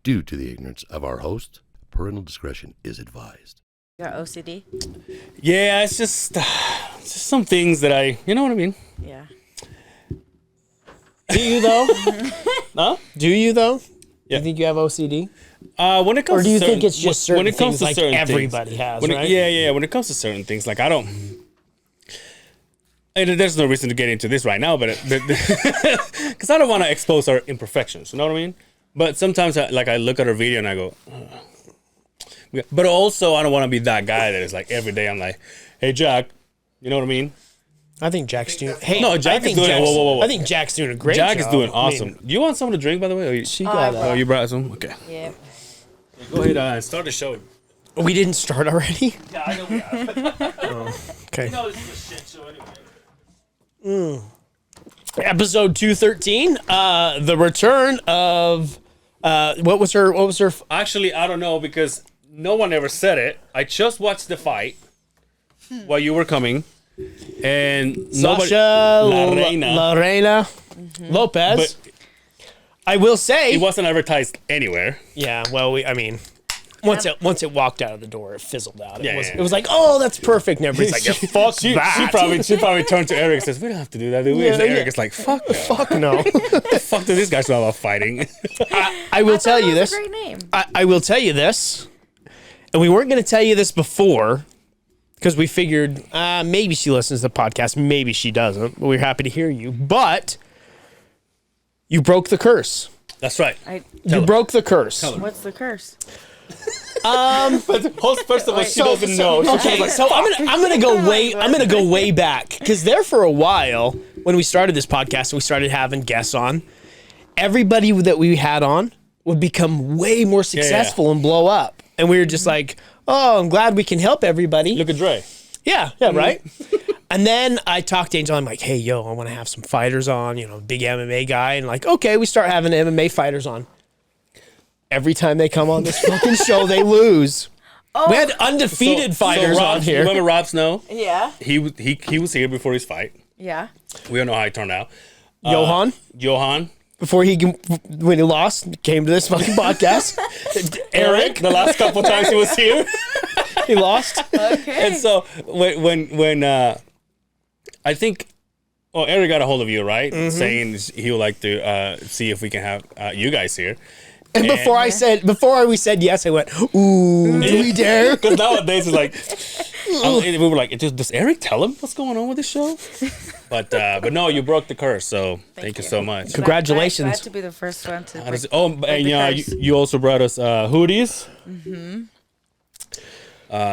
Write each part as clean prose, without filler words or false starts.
Due to the ignorance of our host, parental discretion is advised. You got OCD? Yeah, it's just some things that you know what I mean? Yeah. Do you though? Huh? Do you though? Yeah. You think you have OCD? When it comes Or do you to think it's just certain when it comes things to like certain everybody things, has, when right? Yeah. When it comes to certain things, like I don't. And there's no reason to get into this right now, but because I don't want to expose our imperfections. You know what I mean? But sometimes, I look at her video and I go. Ugh. But also, I don't want to be that guy that is like every day. I'm like, hey Jack, you know what I mean? I think Jack's doing. Hey, No, Jack is doing. Whoa. I think Jack's doing a great job. Jack is doing I mean, awesome. Do you want someone to drink, by the way? Or you, she got oh, you brought some. Okay. Yeah. Go ahead and start the show. We didn't start already. Yeah, I know we have. Okay. You know this is a shit show anyway. Episode 213. The return of. What was her? Actually, I don't know because no one ever said it. I just watched the fight while you were coming, and Xasha La Reina. Lopez. But I will say it wasn't advertised anywhere. Yeah, well, once it walked out of the door, it fizzled out. It was like, oh, that's perfect. And everybody's like, yeah, fuck that. She probably turned to Eric and says, we don't have to do that, do we? And Eric is like, fuck no. Fuck no. The fuck do these guys know about fighting? I will tell you this. A great name. I will tell you this. And we weren't going to tell you this before because we figured maybe she listens to the podcast. Maybe she doesn't. But we're happy to hear you. But you broke the curse. That's right. You broke the curse. What's the curse? First of all, she doesn't know. Okay, so I'm gonna go way back because there for a while when we started this podcast and we started having guests on, everybody that we had on would become way more successful and blow up, and we were just like, oh, I'm glad we can help everybody. Look at Dre. Yeah, right. And then I talked to Angel. I'm like, hey, yo, I want to have some fighters on. Big MMA guy, and like, okay, we start having MMA fighters on. Every time they come on this fucking show, they lose. Oh. We had undefeated fighters on here. Remember Rob Snow? Yeah. He was here before his fight. Yeah. We don't know how he turned out. Johan. Before when he lost, came to this fucking podcast. Eric, the last couple times he was here, he lost. Okay. And so when I think, Eric got a hold of you, right? Mm-hmm. Saying he would like to see if we can have you guys here. And before we said yes, I went, ooh, do we dare? Because nowadays it's like, we were like, does Eric tell him what's going on with the show? But no, you broke the curse, so thank you so much. Congratulations. Glad to be the first one to break, and you also brought us hoodies. Mm-hmm.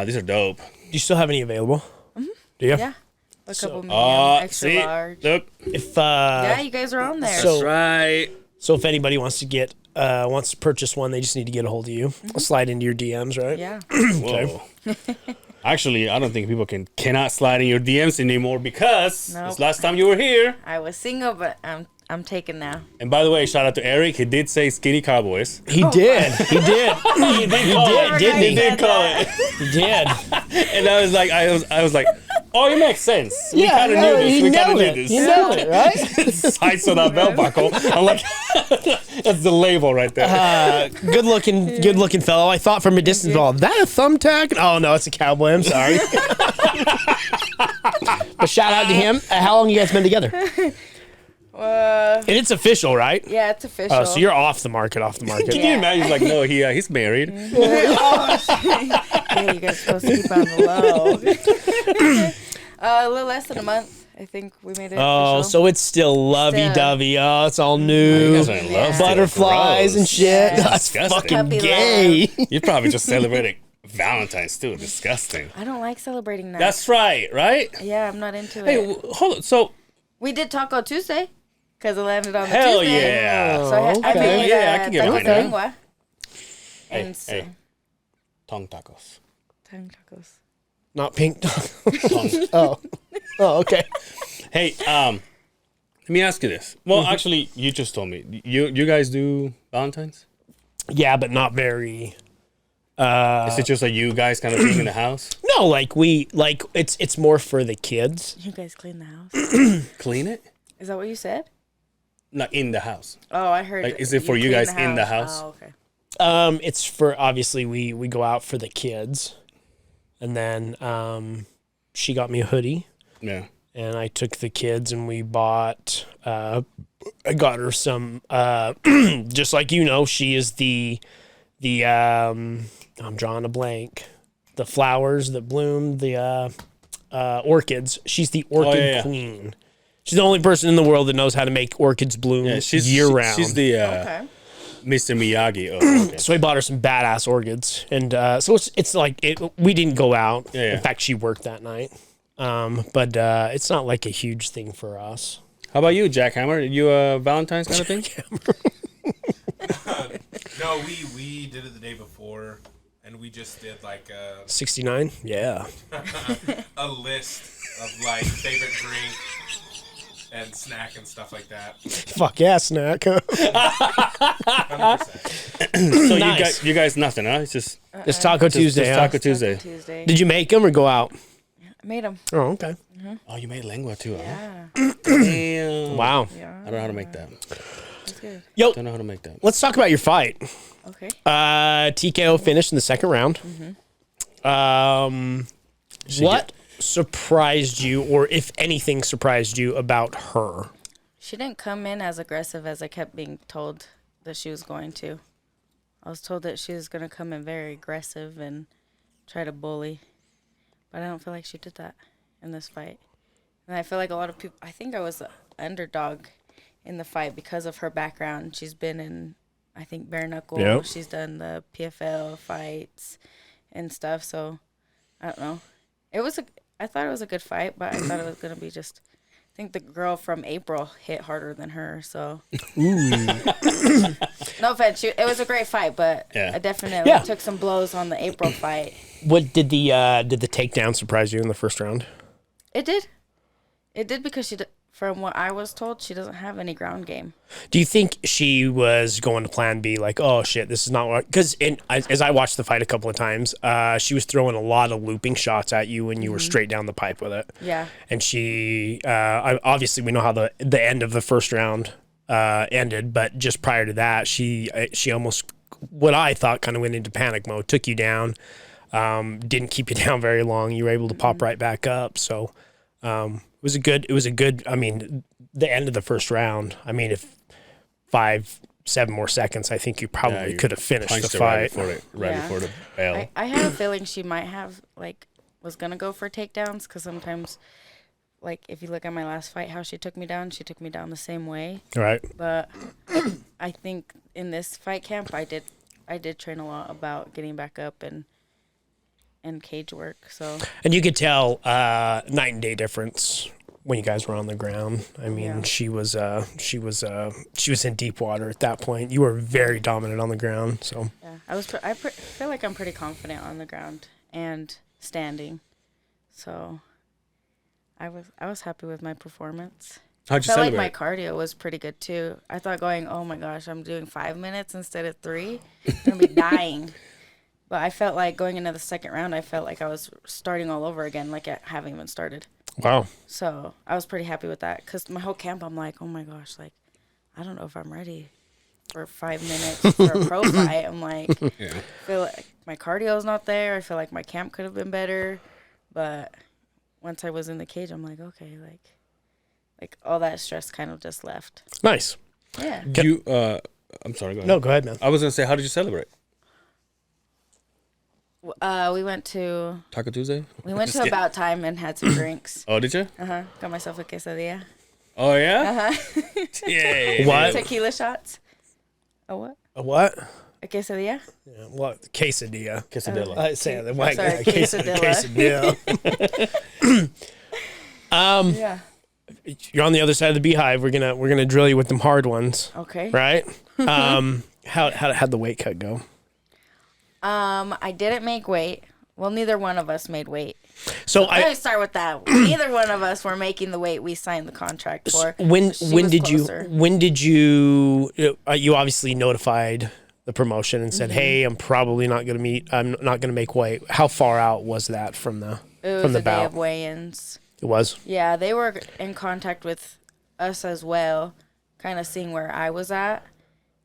These are dope. Do you still have any available? Mm-hmm. Do you? Yeah. A couple medium, extra large. Look. Yeah, you guys are on there. That's right. So if anybody wants to purchase one, they just need to get a hold of you. I'll slide into your DMs, right? Yeah. Okay. Actually, I don't think people cannot slide in your DMs anymore because this last time you were here. I was single, but I'm taken now. And by the way, shout out to Eric. He did say skinny cowboys. He did. He did. He did call it. He did. And I was like, oh, it makes sense. We kind of knew this. We kind of knew this. You know it, right? Sights on that belt buckle. I'm like, that's the label right there. Good looking fellow. I thought from a distance, that a thumbtack? Oh no, it's a cowboy. I'm sorry. But shout out to him. How long you guys been together? And it's official, right? Yeah, it's official. Oh, so you're off the market. Can you imagine? He's like, no, he's married. Yeah, you guys are supposed to keep on the low. A little less than a month. I think we made it official. So it's still lovey-dovey. Oh, it's all new. You guys are in love. Butterflies and shit. Yeah. That's fucking Puppy gay. You're probably just celebrating Valentine's too. Disgusting. I don't like celebrating that. That's right? Yeah, I'm not into Hey, it. hold on. So We did Taco Tuesday because it landed on the hell Tuesday. yeah. So I made I can get behind that. lengua. Hey, And hey. Tongue tacos. tongue tacos. Not pink. Oh, okay. Hey, let me ask you this. Well, actually, you just told me. You guys do Valentine's? Yeah, but not very. Is it just like you guys kind of being in the house? No, it's more for the kids. You guys clean the house? Clean it? Is that what you said? Not in the house. Oh, I heard. Like, is it for you clean guys in the house? Oh, okay. It's for obviously we go out for the kids, and then she got me a hoodie, Yeah. and I took the kids and we bought. I got her some. Just like she is the I'm drawing a blank. The flowers that bloom, the orchids. She's the orchid queen. She's the only person in the world that knows how to make orchids bloom year round. She's the Okay. Mr. Miyagi of orchids. So I bought her some badass orchids, and so it's like we didn't go out. Yeah. In fact, she worked that night. But it's not like a huge thing for us. How about you, Jackhammer? You a Valentine's kind of thing? No, we did it the day before, and we just did like 69. Yeah. a list of like favorite drink and snack and stuff like that. Fuck yeah, snack. 100%. So Nice. you guys nothing, huh? It's just It's Taco Tuesday. just huh? Taco Tuesday. Tuesday. Did you make them or go out? I made them. Oh, okay. Oh, you made lengua too, huh? Yeah. Damn. Wow. Yeah. I don't know how to make that. That's good. Yo, Don't know how to make that. let's talk about your fight. Okay. TKO finished in the second round. What surprised you, or if anything surprised you about her? She didn't come in as aggressive as I kept being told that she was going to. I was told that she was going to come in very aggressive and try to bully. But I don't feel like she did that in this fight. And I feel like a lot of people, I think I was the underdog in the fight because of her background. She's been in, I think, bare knuckle. Yep. She's done the PFL fights and stuff. So, I don't know. I thought it was a good fight, but I thought it was going to be just, I think the girl from April hit harder than her. So, no offense. It was a great fight, but I definitely took some blows on the April fight. What did the takedown surprise you in the first round? It did. It did because from what I was told, she doesn't have any ground game. Do you think she was going to plan B, like, oh shit, this is not what? Because as I watched the fight a couple of times, she was throwing a lot of looping shots at you, and you were straight down the pipe with it. Yeah. And she, obviously, we know how the end of the first round ended, but just prior to that, she almost, what I thought, kind of went into panic mode, took you down, didn't keep you down very long. You were able to pop right back up. So it was a good. I mean, the end of the first round. I mean, if 5-7 more seconds, I think you probably could have finished the fight. Right before the bell. I had a feeling she might have, was going to go for takedowns because sometimes, if you look at my last fight, how she took me down the same way. All right. But I think in this fight camp, I did train a lot about getting back up and cage work. So. And you could tell night and day difference when you guys were on the ground. I mean, she was in deep water at that point. You were very dominant on the ground. So. Yeah, I feel like I'm pretty confident on the ground and standing. So. I was happy with my performance. How'd you I felt celebrate? like my cardio was pretty good too. I thought oh my gosh, I'm doing 5 minutes instead of 3. I'm gonna be dying. But I felt like going into the second round, I felt like I was starting all over again, like I haven't even started. Wow. So I was pretty happy with that because my whole camp, I'm like, oh my gosh, I don't know if I'm ready for 5 minutes for a pro fight. I'm like, I feel like my cardio's not there. I feel like my camp could have been better, but once I was in the cage, I'm like, okay, like all that stress kind of just left. Nice. Yeah. I'm sorry, go ahead. No, go ahead, man. I was going to say, how did you celebrate? We went to Taco Tuesday? About Time and had some drinks. Oh, did you? Got myself a quesadilla. Oh, yeah? Yay. What? Tequila shots. A what? A what? A quesadilla? Yeah, what? Quesadilla. Quesadilla. I say the white sorry, guy. quesadilla. Quesadilla. Yeah. You're on the other side of the beehive. We're gonna drill you with them hard ones. Okay. Right? How'd the weight cut go? I didn't make weight. Well, neither one of us made weight. So Let me start with that. Neither one of us were making the weight we signed the contract for. When She did was closer. you obviously notified the promotion and said, hey, I'm probably not gonna make weight. How far out was that from the It was the the day bout? of weigh-ins. It was. Yeah, they were in contact with us as well, kind of seeing where I was at.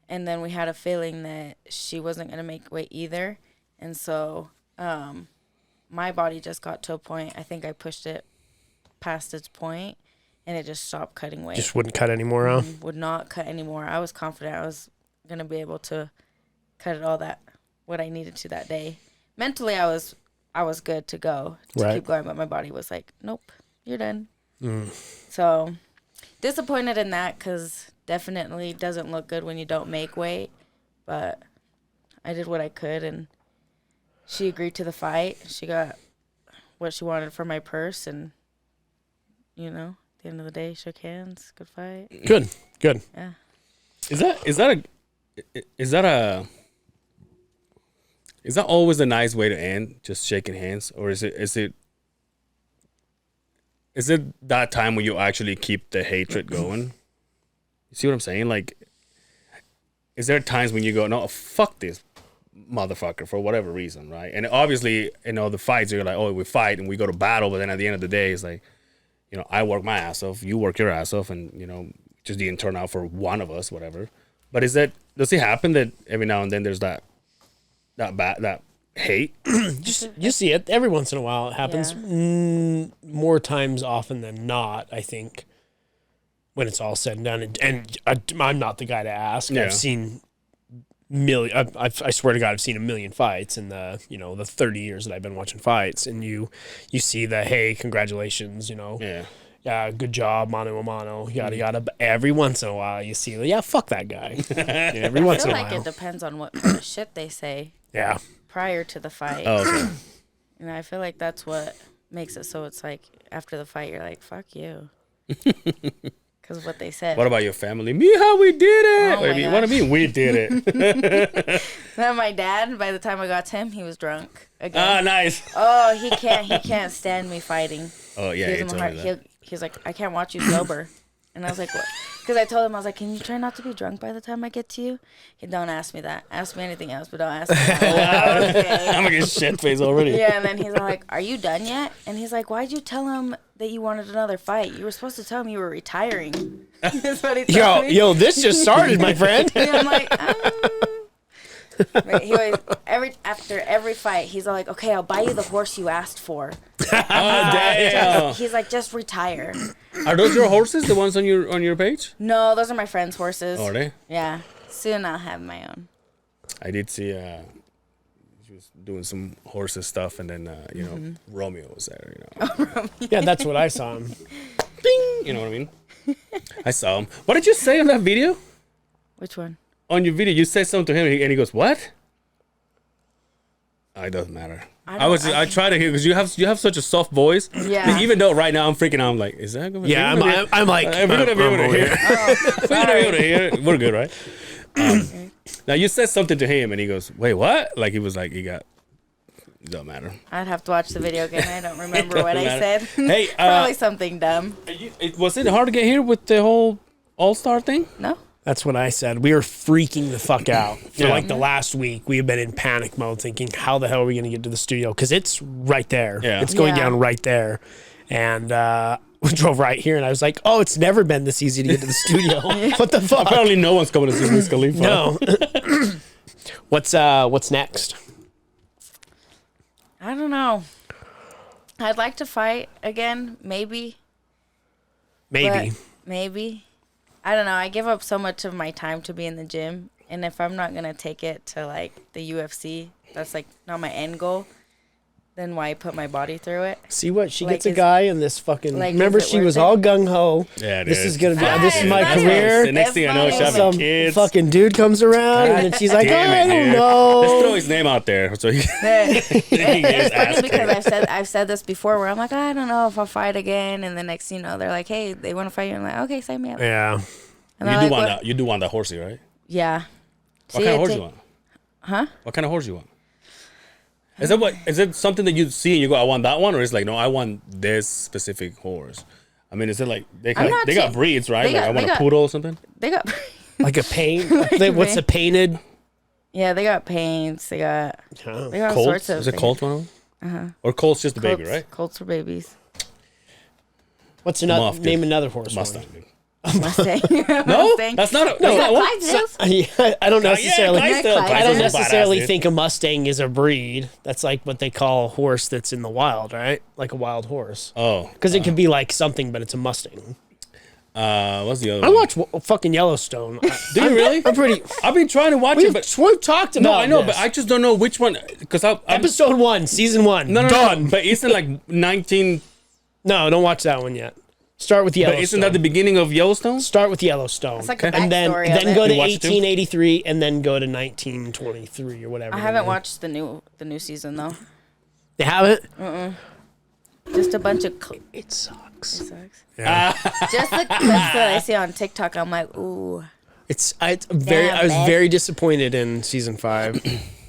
and then we had a feeling that she wasn't going to make weight either. And so my body just got to a point, I think I pushed it past its point, and it just stopped cutting weight. Just wouldn't cut anymore, huh? Would not cut anymore. I was confident I was going to be able to cut it all what I needed to that day. Mentally, I was good to go to keep going, but my body was like, nope, you're done. So disappointed in that, because definitely doesn't look good when you don't make weight, but I did what I could, and she agreed to the fight. She got what she wanted for my purse, and at the end of the day, shook hands. Good fight. Good. Yeah. Is that always a nice way to end, just shaking hands, or is it that time when you actually keep the hatred going? You see what I'm saying? Like, is there times when you go, no, fuck this motherfucker for whatever reason, right? And obviously, the fights, you're like, oh, we fight and we go to battle, but then at the end of the day, it's like, I work my ass off, you work your ass off, and just didn't turn out for one of us, whatever. But does it happen that every now and then there's that hate? You see it every once in a while. It happens more times often than not, I think, when it's all said and done. And I'm not the guy to ask. Yeah. I've seen I swear to God, I've seen a million fights in the 30 years that I've been watching fights, and you see the, hey, congratulations, yeah, good job, mano a mano, yada yada. But every once in a while, you see, yeah, fuck that guy. Every I once feel in a like while. it depends on what kind of shit they say Yeah. prior to the fight. Oh, okay. And I feel like that's what makes it so it's like after the fight, you're like, fuck you. Because of what they said. What about your family? Mija, we did it. Oh my What do you mean we did it? Then my dad, by the time I got to him, he was drunk again. Ah, nice. Oh, he can't stand me fighting. Oh yeah, He he was told me that. He's like, I can't watch you sober. And I was like, what? Because I told him, I was like, can you try not to be drunk by the time I get to you? He don't ask me that. Ask me anything else, but don't ask me that. Okay. I'm gonna get shit faced already. Yeah, and then he's like, are you done yet? And he's like, why'd you tell him that you wanted another fight? You were supposed to tell him you were retiring. That's what he told me. Yo, this just started, my friend. And I'm like, But he always, after every fight, he's all like, okay, I'll buy you the horse you asked for. Oh damn! He's like, just retire. Are those your horses? The ones on your page? No, those are my friend's horses. Oh, are they? Yeah. Soon I'll have my own. I did see. She was doing some horses stuff, and then Romeo was there. Yeah, that's what I saw him. Ding! You know what I mean? I saw him. What did you say on that video? Which one? On your video, you said something to him, and he goes, "What?" It doesn't matter. I try to hear, because you have such a soft voice. Yeah. That even though right now I'm freaking out, I'm like, is that going to? Yeah, I'm like, we're gonna be able to hear. We're gonna be able to hear. We're good, right? Now you said something to him, and he goes, "Wait, what?" Like he was like, it don't matter. I'd have to watch the video again. I don't remember what I said. Hey, Probably something dumb. Was it hard to get here with the whole All-Star thing? No? That's what I said. We were freaking the fuck out for Yeah. like the last week. We have been in panic mode, thinking, "How the hell are we going to get to the studio?" Because it's right there. Yeah. It's going Yeah. down right there, and we drove right here. And I was like, "Oh, it's never been this easy to get to the studio. What the fuck?" Apparently, no one's coming to see Wiz Khalifa. No. What's next? I don't know. I'd like to fight again, maybe. Maybe. But maybe. I don't know. I give up so much of my time to be in the gym. And if I'm not going to take it to, like, the UFC, that's, like, not my end goal, then why put my body through it? See what she Like, gets a guy in this fucking. like, remember, is it she worth was it? all gung ho. Yeah, This is gonna be. Fine, This is my that's career. The next thing I know, she's having Some kids. fucking dude comes around, and then she's like, Damn "I it, don't dude. know." Let's throw his name out there. So he It's funny because I've said this before where I'm like, I don't know if I'll fight again. And the next thing you know, they're like, hey, they want to fight you. I'm like, okay, sign me up. Yeah. And You they're do like, want "What?" that. You do want that horsey, right? Yeah. What kind of horse you want? Huh? What kind of horse you want? Is it something that you see and you go, I want that one, or is it like, no, I want this specific horse? I mean, is it like they got breeds, right? Like I want a poodle or something. They got Like a paint. What's a painted? yeah, they got paints. They got all Colts? sorts of Is it things. Colt one of them? Or Colt's just the baby, Colts- right? Colts for babies. What's another? Muff, dude. Name another horse. Mustang. one. Dude. Mustang. No, that's not. That's not one. I don't necessarily. Clydesdale- I Clydesdale's I don't a badass, necessarily dude. think a Mustang is a breed. That's like what they call a horse that's in the wild, right? Like a wild horse. Oh, Because it could be like something, but it's a Mustang. what's the other I one? watch fucking Yellowstone. Do you really? I'm pretty. I've been trying to watch it, but We've talked about no, I know, this. but I just don't know which one. Because I'm Episode 1, season 1. no, done. no, but isn't like 19? No, don't watch that one yet. Start with Yellowstone. But isn't that the beginning of Yellowstone? Start with Yellowstone. It's like the and then backstory of then go it. to You watched it too? 1883 and then go to 1923 or whatever. I haven't watched the new season though. You haven't? Just a bunch of. It sucks. It sucks. Just the clips that I see on TikTok, I'm like, ooh. I was man. very disappointed in season 5.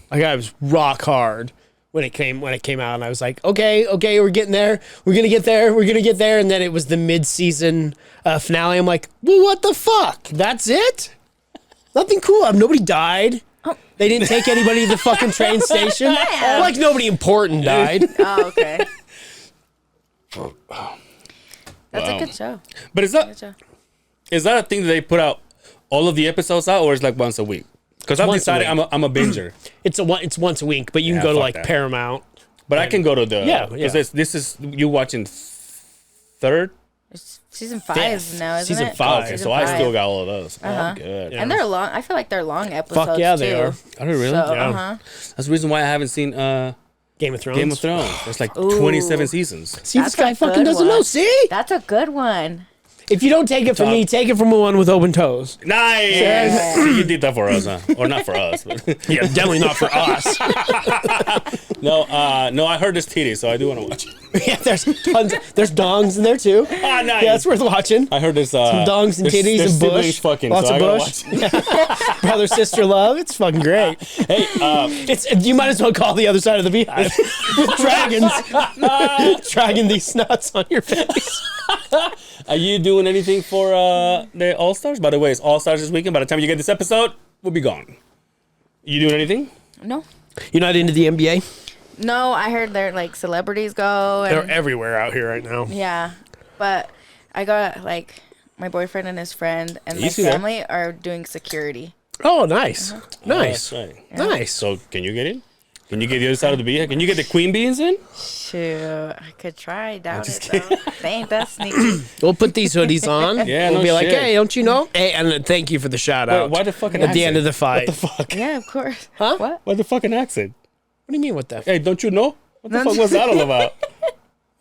Like I was rock hard when it came out, and I was like, okay, we're getting there. We're gonna get there, and then it was the mid-season finale. I'm like, well, what the fuck? That's it? Nothing cool. Nobody died. They didn't take anybody to the fucking train station. Like nobody important died. Oh, okay. That's a good show. But Good show. is that a thing that they put out all of the episodes out, or is it like once a week? Because I've Once a decided week. I'm a binger, It's once a week, but you Yeah, can go to fuck like that. Paramount. but I can go to the Yeah, because yeah. this is you watching third. It's season 5 Fifth. now, isn't Season it? 5. Okay, Season so I 5. still got all of those. Oh, good. Yeah. And they're long. I feel like they're long episodes. Fuck yeah, they too. are. Are they really? So, Yeah. That's the reason why I haven't seen Game of Thrones. Game of Thrones. There's like Ooh. 27 seasons. See, this That's a guy fucking good doesn't one. know. See? That's a good one. If you don't take it from me, take it from the one with open toes. Nice. You did that for us, huh? Or not for us? But Yeah, definitely not for us. no, I heard this titty, so I do want to watch it. Yeah, there's tons. There's dongs in there too. Ah, nice. Yeah, it's worth watching. I heard this. Dongs and there's- titties there's and siblings bush. fucking. Lots so of I gotta bush. watch it. Brother sister love. It's fucking great. Hey, It's you might as well call the other side of the beehive with dragons dragging these nuts on your face. are you doing anything for the All Stars? By the way, it's All Stars this weekend. By the time you get this episode, we'll be gone. You doing anything? No. You're not into the NBA? No, I heard they're like celebrities go. And, They're everywhere out here right now. yeah. But I got like my boyfriend and his friend and my Easy there. family are doing security. Oh, nice, nice, Oh, that's right. nice. So can you get in? Can you get the other side of the bee? Can you get the queen bees in? Shoot, I could try. Doubt it though. They ain't that sneaky. We'll put these hoodies on. Yeah, we'll no be like, shit. hey, don't you know? Hey, and thank you for the shout out. Why the fucking at the accent? end of the fight? What the fuck? Yeah, of course. Huh? What? What the fucking accent? What do you mean? What the? Hey, don't you know? What the fuck was that all about?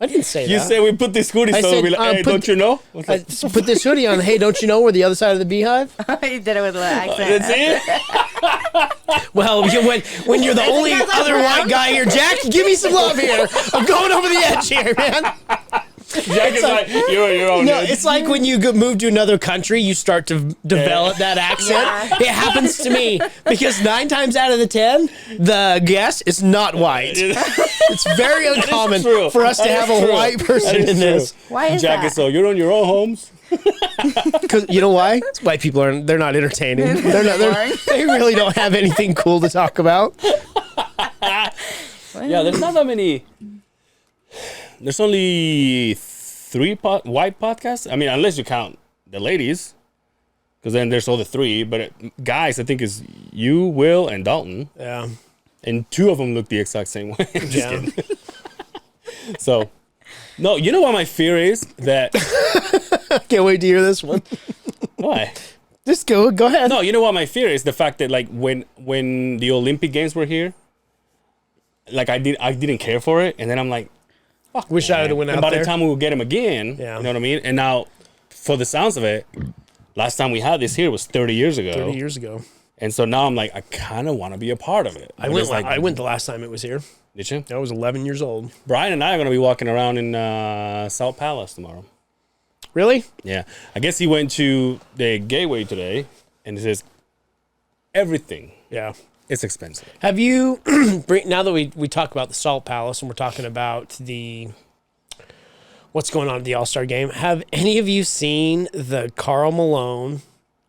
I didn't say You that. say we put this hoodie, I so said, we'll be like, hey, put- don't you know? What's I that? just put this hoodie on. Hey, don't you know we're the other side of the beehive? You did it with a little accent. That's it? Well, when you're the only guys are other brown? white guy here, Jack, give me some love here. I'm going over the edge here, man. Jack is like, you're your own. No, dude. it's like when you move to another country, you start to develop that accent. Yeah. It happens to me because 9 times out of the 10, the guest is not white. It's very uncommon true. for us to That have is a true. white person That is in this. Why is Jack that? is so you're on your own, Holmes. Because you know why? White people they're not entertaining. They really don't have anything cool to talk about. Yeah, there's not that many. There's only 3 white podcasts. I mean, unless you count the ladies, because then there's all the 3. But guys, I think is you, Will, and Dalton, Yeah. and 2 of them look the exact same way. I'm just Yeah. kidding. So, no, you know what my fear is that Can't wait to hear this one. why? Just go ahead. No, you know what my fear is the fact that like when the Olympic Games were here, like I didn't care for it, and then I'm like, Wish I would have went and out by there. the time we would get him again, Yeah. you know what I mean? And now, for the sounds of it, last time we had this here was 30 years ago. 30 years ago. And so now I'm like, I kind of want to be a part of it. I But went. it's like, I went the last time it was here. Did you? I was 11 years old. Brian and I are going to be walking around in South Palace tomorrow. Really? Yeah. I guess he went to the Gateway today, and it says everything. Yeah. It's expensive. Have you, now that we talk about the Salt Palace and we're talking about what's going on at the All-Star Game, have any of you seen the Karl Malone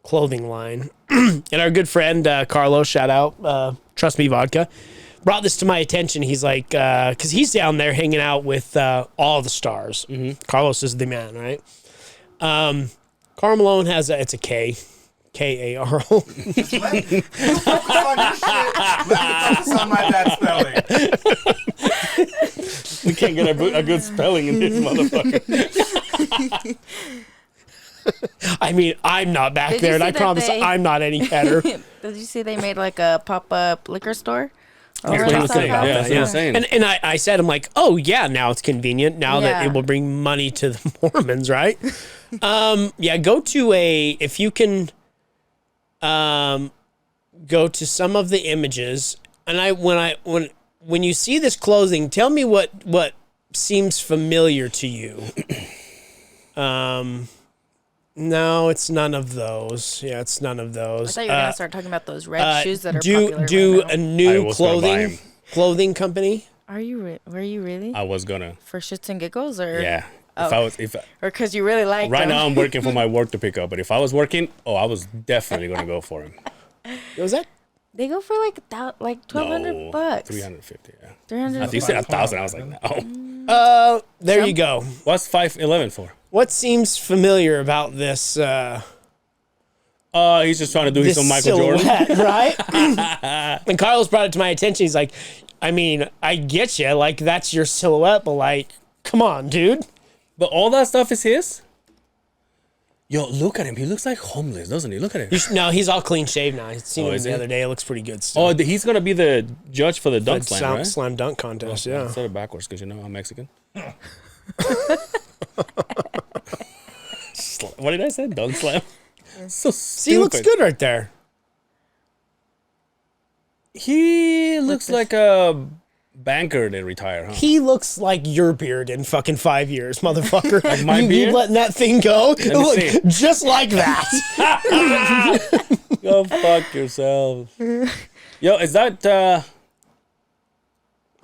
clothing line? And our good friend, Carlos, shout out, Trust Me Vodka, brought this to my attention. He's like, because he's down there hanging out with all the stars. Carlos is the man, right? Karl Malone has it's a K. K-A-R-O. You focus on your shit. Let me focus on my bad spelling. We can't get a good spelling in this motherfucker. I mean, I'm not back Did you there, and see I that promise they- I'm not any better. Did you see they made like a pop-up liquor store? That's what he was saying. Yeah, that's what he was saying. And I said, I'm like, oh, yeah, now it's convenient. Now that Yeah. it will bring money to the Mormons, right? Yeah, go to if you can go to some of the images. And when you see this clothing, tell me what seems familiar to you. No, it's none of those. Yeah, it's none of I those. thought you were gonna start talking about those red shoes that are popular do right now. a new I was gonna buy clothing company. Were you really? I was gonna. For shits and giggles, or Yeah. Oh. Or because you really like right them? now I'm working for my work to pick up, but if I was working, I was definitely gonna go for him. What was that? They go for like $1,200 bucks. 350. Yeah. 300. I think you said 1,000. I was like, no. There you go. What's 511 for? What seems familiar about this He's just trying to do his this own Michael Jordan. silhouette, right? And Carlos brought it to my attention. He's like, I mean, I get you. Like, that's your silhouette, but like, come on, dude. But all that stuff is his? Yo, look at him. He looks like homeless, doesn't he? Look at him. No, he's all clean shaved now. I seen him is the he? other day. It looks pretty good still. Oh, he's going to be the judge for the dunk slam, right? Slam dunk contest, I yeah. said it backwards because you know I'm Mexican. What did I say? Dunk slam? So stupid. See, he looks good right there. He looks like a banker that retired, huh? He looks like your beard in fucking 5 years, motherfucker. Like my you beard? letting that thing go? me Look, see. just like that. Go fuck yourself. Yo, is that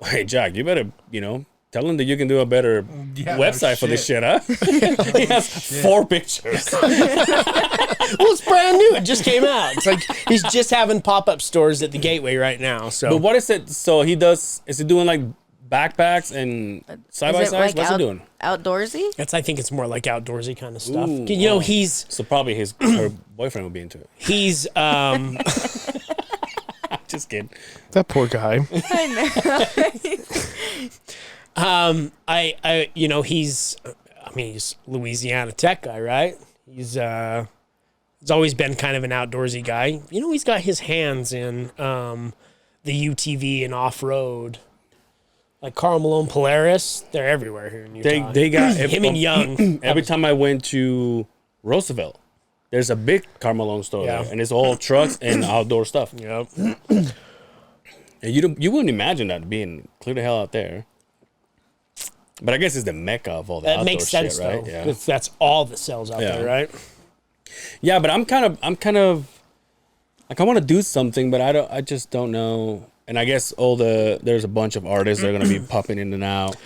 Hey Jack, you better, tell him that you can do a better website for this shit, huh? He has 4 pictures. Well, it's brand new. It just came out. It's like he's just having pop-up stores at the Gateway right now. So, But what is it? So is he doing like backpacks and side by Is it sides? like What's he doing? Outdoorsy? I think it's more like outdoorsy kind of stuff. Ooh, He's So probably her boyfriend will be into it. Just kidding. that poor guy. I know. He's Louisiana Tech guy, right? He's always been kind of an outdoorsy guy. He's got his hands in the UTV and off-road. Like Karl Malone, Polaris, they're everywhere here in Utah. They got him and Young. Every time I went to Roosevelt, there's a big Karl Malone store Yeah. there, and it's all trucks and outdoor stuff. Yep. And you wouldn't imagine that being clear the hell out there. But I guess it's the mecca of all the That outdoor makes sense, shit, right? though. Yeah. That's all that sells out there, right? Yeah, but I'm kind of like I want to do something, but I just don't know. And I guess there's a bunch of artists that are gonna be popping in and out.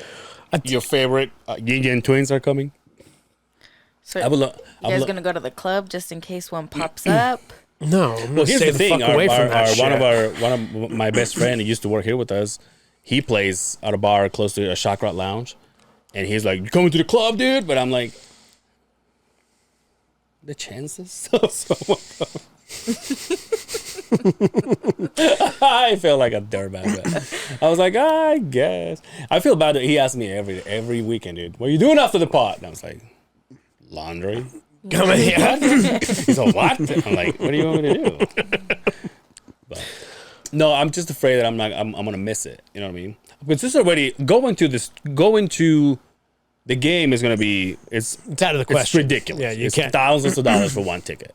Your favorite Yin Yang Twins are coming. So I would you guys gonna go to the club just in case one pops up? No, Well, here's the thing. Fuck away from that shit. One of my best friend who used to work here with us, he plays at a bar close to a Shockrot Lounge, and he's like, "You coming to the club, dude?" But I'm like, the chances. I feel like a dirtbag. But I was like, I guess. I feel bad that he asked me every weekend, dude. What are you doing after the pot? And I was like, laundry. Come here. He's like, what? I'm like, what do you want me to do? But no, I'm just afraid that I'm gonna miss it. You know what I mean? Because this already going to the game is gonna be It's out of the question. It's ridiculous. Yeah, you It's can't. thousands of dollars for one ticket.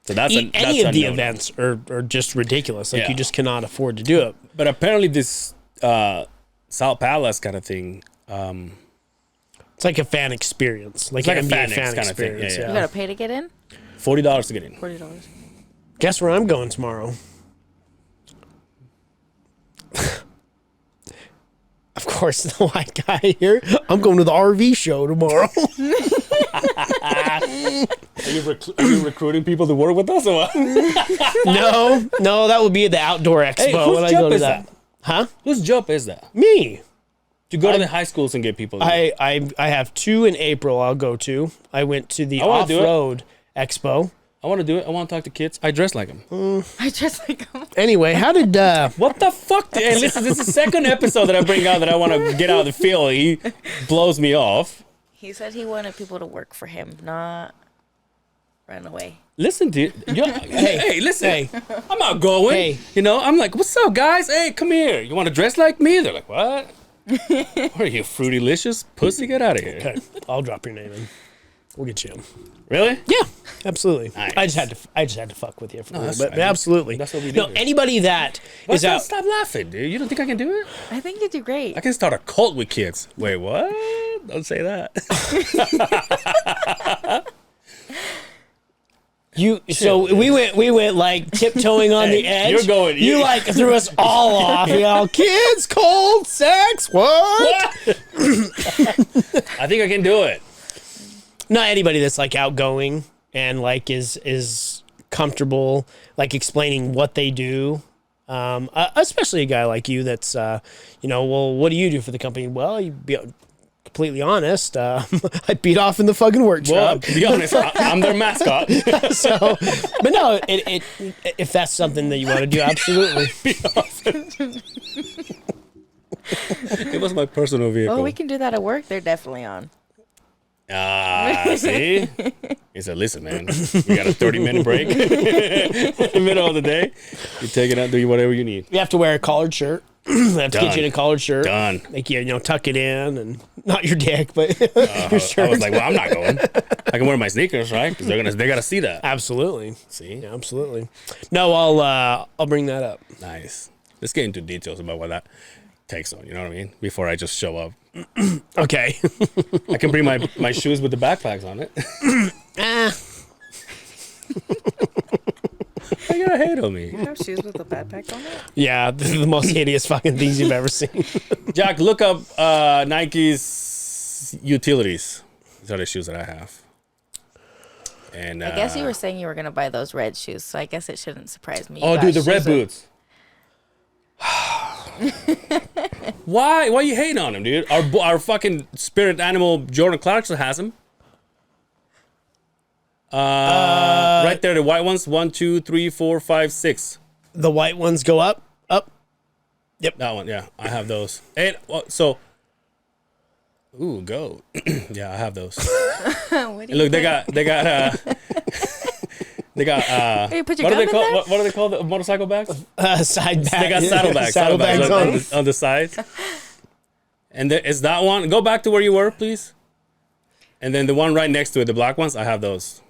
So that's Any of the a no-no. events are just ridiculous. Like Yeah. you just cannot afford to do it. But apparently this South Palace kind of thing. It's like a fan experience. Like like an a NBA fan fan kind of thing. experience. Yeah, You gotta pay to get in? $40 to get in. $40. Guess where I'm going tomorrow? Of course, the white guy here. I'm going to the RV show tomorrow. Are you recruiting people to work with us or what? No, that would be at the outdoor expo Hey, whose when I job go to is that. that? Huh? Whose job is that? Me. You go to the high schools and get people. I have 2 in April I'll go to. I went to the I wanna do it. off-road expo. I want to do it. I want to talk to kids. I dress like them. I just like him. Anyway, how did What the fuck? Hey, listen, this is the second episode that I bring out that I want to get out of the field. He blows me off. He said he wanted people to work for him, not run away. Listen, dude. Hey, listen. Hey. I'm not going. Hey. You know, I'm like, what's up, guys? Hey, come here. You want to dress like me? They're like, what? What are you, Fruitylicious? Pussy, get out of here. Okay, I'll drop your name in. We'll get you in. Really? Yeah, absolutely. Nice. I just had to fuck with you for a little that's bit. fine. But absolutely. That's what we do No, here. anybody that is out. Stop laughing, dude. You don't think I can do it? I think you do great. I can start a cult with kids. Wait, what? Don't say that. So we went like tiptoeing on the edge. you're going- You like threw us all off. You know, kids, cold, sex, what? I think I can do it. Not anybody that's like outgoing and like is comfortable like explaining what they do. Especially a guy like you that's well, what do you do for the company? Well, you be completely honest, I beat off in the fucking work Well, truck. to be honest, I'm their mascot. So, but no, if that's something that you want to do, absolutely. It was my personal vehicle. Oh, we can do that at work. They're definitely on. See? He said, listen, man, we got a 30-minute break in the middle of the day. You take it out, do whatever you need. You have to wear a collared shirt. We have to get Done. you in a collared shirt. Done. Like tuck it in and not your dick, but your I shirt. was like, well, I'm not going. I can wear my sneakers, right? Because they got to see that. Absolutely. See? Yeah, absolutely. No, I'll bring that up. Nice. Let's get into details about what that takes on, you know what I mean? Before I just show up. Okay. I can bring my shoes with the backpacks on it. I got a hate on me. You have shoes with a backpack on it? Yeah, this is the most hideous fucking things you've ever seen. Jack, look up Nike's utilities. These are the shoes that I have. And I guess you were saying you were going to buy those red shoes, so I guess it shouldn't surprise me. You oh, got dude, the shoes red with- boots. Why are you hating on him, dude? Our fucking spirit animal Jordan Clarkson has them. Right there, the white ones. 1, 2, 3, 4, 5, 6. The white ones go up. That one, yeah, I have those. And go. Yeah, I have those. What do And look, they got they got Hey, you put your what are they gum in called? there? What are they called? The motorcycle bags? Side bag. They got saddlebags. Saddlebags on the sides. And there is that one. Go back to where you were, please. And then the one right next to it, the black ones, I have those.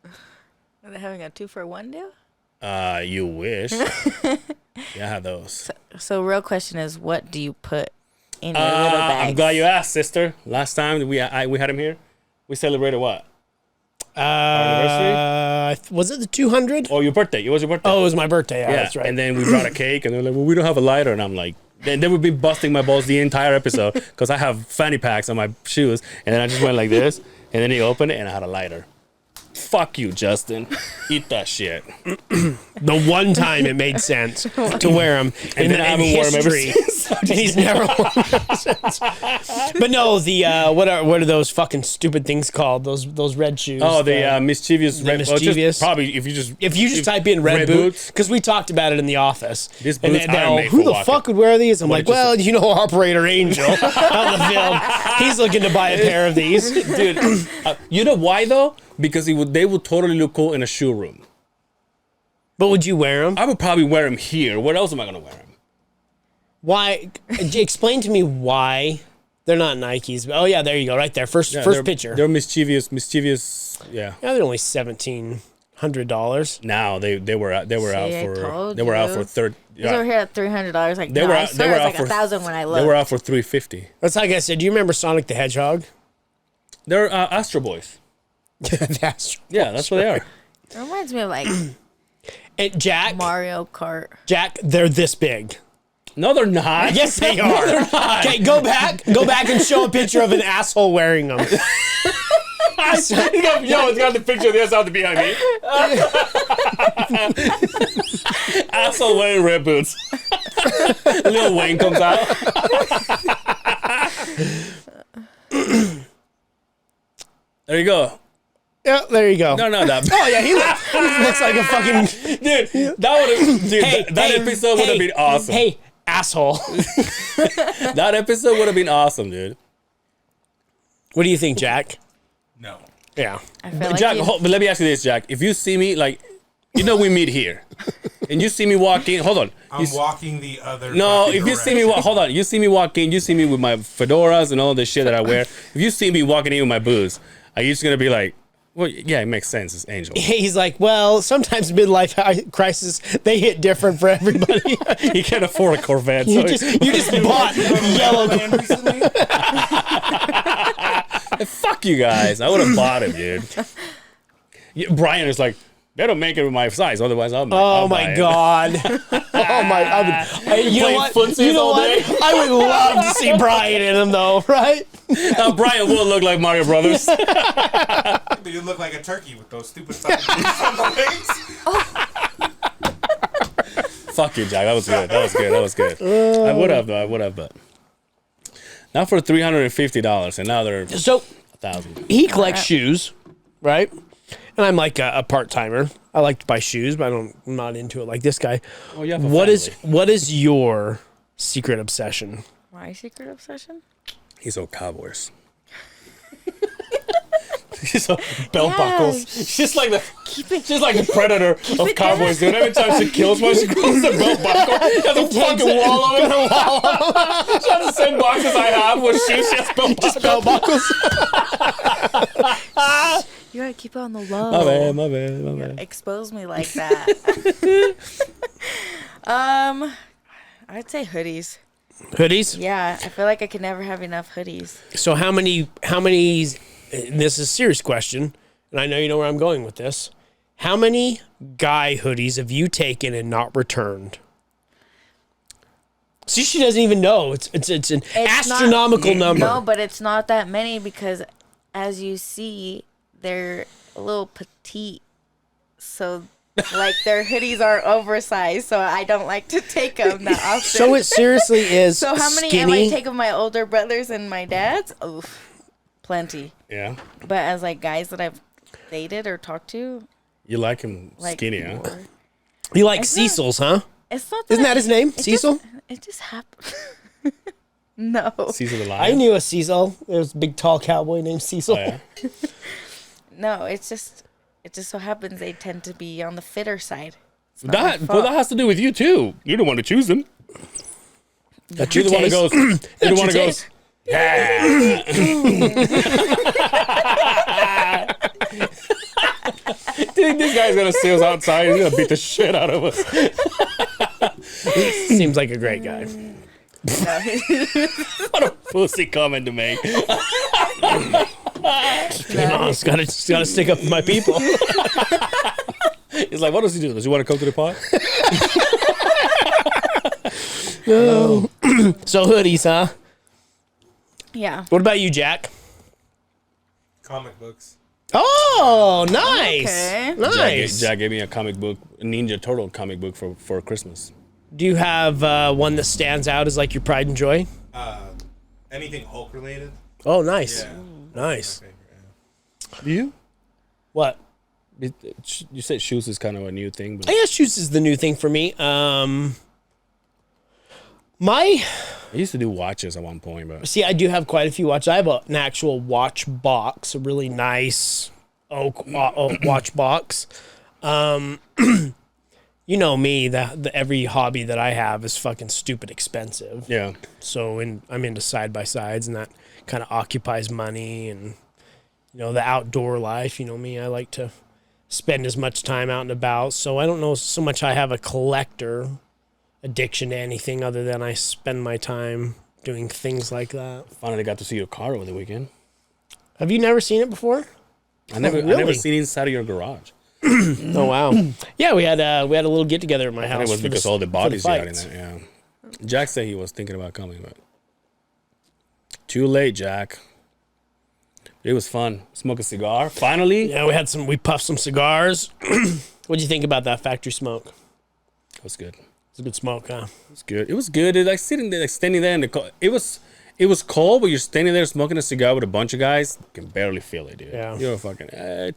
Are they having a 2-for-1 deal? You wish. Yeah, I have those. So real question is, what do you put in your little bags? I'm glad you asked, sister. Last time we had him here, we celebrated what? Was it the 200? Oh, your birthday. It was your birthday. Oh, it was my birthday. Yeah, yeah. that's right. And then we brought a cake, and they're like, "Well, we don't have a lighter." And I'm like, they would be busting my balls the entire episode because I have fanny packs on my shoes, and then I just went like this, and then he opened it, and I had a lighter. Fuck you, Justin. Eat that shit. The one time it made sense to wear them, And then I haven't worn them ever since. And he's never worn them since. But no, the what are those fucking stupid things called? Those red shoes. Oh, the mischievous the red. Well, mischievous. just probably if you just type in red boots, because we talked about it in the office. These And boots they're are all, made who for the walking. fuck would wear these? I'm What, like, just well, you know, Operator Angel out in the field. He's looking to buy a pair of these. dude. You know why though? Because they would totally look cool in a shoe room. But would you wear them? I would probably wear them here. Where else am I gonna wear them? Why? Explain to me why they're not Nikes. Oh yeah, there you go, right there. First picture. They're mischievous. Yeah. Yeah, they're only $1,700. Now they were out I for told they were out you. for third. These over here at $300. Like, They no, were I out- swear they were it was out like for- 1,000 when I looked. They were out for $350. That's like I said. Do you remember Sonic the Hedgehog? They're Astro Boys. That's Yeah, that's what they are. It reminds me of like and Jack. Mario Kart. Jack, they're this big. No, they're not. Yes, they are. Okay, go back and show a picture of an asshole wearing them. Yo, it's got the picture of the asshole behind me. Asshole wearing red boots. Lil Wayne comes out. There you go. Yeah, there you go. No, that. Oh yeah, he looks like a fucking Dude, that episode would have been awesome. Hey, asshole. That episode would have been awesome, dude. What do you think, Jack? No. Yeah. I feel like Jack, you- but let me ask you this, Jack. If you see me, like, you know we meet here, and you see me walk in, hold on. I'm walking the other. No, fucking if you see me, hold on. You see me walk in, you see me with my fedoras and all the shit that I wear. If you see me walking in with my booze, are you just going to be like, well, yeah, it makes sense. It's Angel. He's like, well, sometimes midlife crisis, they hit different for everybody. He can't afford a Corvette. you So just bought yellow. Man recently? fuck you guys. I would have bought him, dude. Brian is like, they don't make it with my size. Otherwise, Oh I'll buy my it. god! Oh my! You know Playing what? footsies You know all day? what? I would love to see Brian in him, though. Right? Now, Brian will look like Mario Brothers. You look like a turkey with those stupid fucking boots on the legs. Fuck you, Jack. That was good. That was good. I would have, but not for $350, and now they're So $1,000. he collects shoes, right? And I'm like a part timer. I like to buy shoes, but I'm not into it like this guy. Oh, you have a What family. is your secret obsession? My secret obsession? He's all cowboys. She's all belt buckles. She's like the predator of it cowboys, dude. Every time she kills one, she grabs the belt buckle. She has a fucking wall of it. She has the same boxes I have with shoes. She has belt buckles. Belt buckles. You gotta keep it on the low. My bad. Expose me like that. I'd say hoodies. Hoodies. Yeah, I feel like I could never have enough hoodies. So how many? This is a serious question, and I know you know where I'm going with this. How many guy hoodies have you taken and not returned? See, she doesn't even know. It's an astronomical number. No, but it's not that many because, as you see, they're a little petite. So, like, their hoodies are oversized. So I don't like to take them that often. So it seriously is. So how many skinny. am I take of my older brothers and my dad's? Oof, plenty. Yeah. But as like guys that I've dated or talked to, You like him like skinny, huh? more. You like It's not- Cecil's, huh? It's not. Isn't that his name, Cecil? It just happened. No. Caesar the I Lion. knew a Cecil. There was a big, tall cowboy named Cecil. Oh, yeah. No, it just so happens they tend to be on the fitter side. It's not my But that fault. has to do with you too. You're the one to choose them. That's You're your the one who taste. goes. You're the one who your goes. Dude, this guy's gonna see us outside. He's gonna beat the shit out of us. Seems like a great guy. What a pussy comment to make. It's gotta stick up for my people. He's like, what does he do? Does he want to come to the pod? So hoodies, huh? Yeah. What about you, Jack? Comic books. Oh, nice. Okay. Nice. Jack gave me a comic book, a Ninja Turtle comic book for Christmas. Do you have one that stands out as like your pride and joy? Anything Hulk related? Oh, nice. Yeah. Nice. My favorite, yeah. Do you? What? You said shoes is kind of a new thing, but I guess shoes is the new thing for me. I used to do watches at one point, but see, I do have quite a few watches. I have an actual watch box, a really nice oak watch box. You know me, the every hobby that I have is fucking stupid expensive. yeah. So I'm into side by sides, and that kind of occupies money, and you know the outdoor life. You know me, I like to spend as much time out and about. So I don't know so much. I have a collector addiction to anything other than I spend my time doing things like that. Finally got to see your car over the weekend. Have you never seen it before? I never really? seen inside of your garage. Oh wow! Yeah, we had a little get together at my I house. think it was for because the- all the for bodies you had in fights. there. Yeah. Jack said he was thinking about coming, but too late, Jack. It was fun. Smoke a cigar. Finally. Yeah, we puffed some cigars. What'd you think about that factory smoke? It was good. It's a good smoke, huh? It was good. It was good. It like sitting there, like standing there in the car. It It was cold, but you're standing there smoking a cigar with a bunch of guys. You can barely feel it, dude. Yeah. You're fucking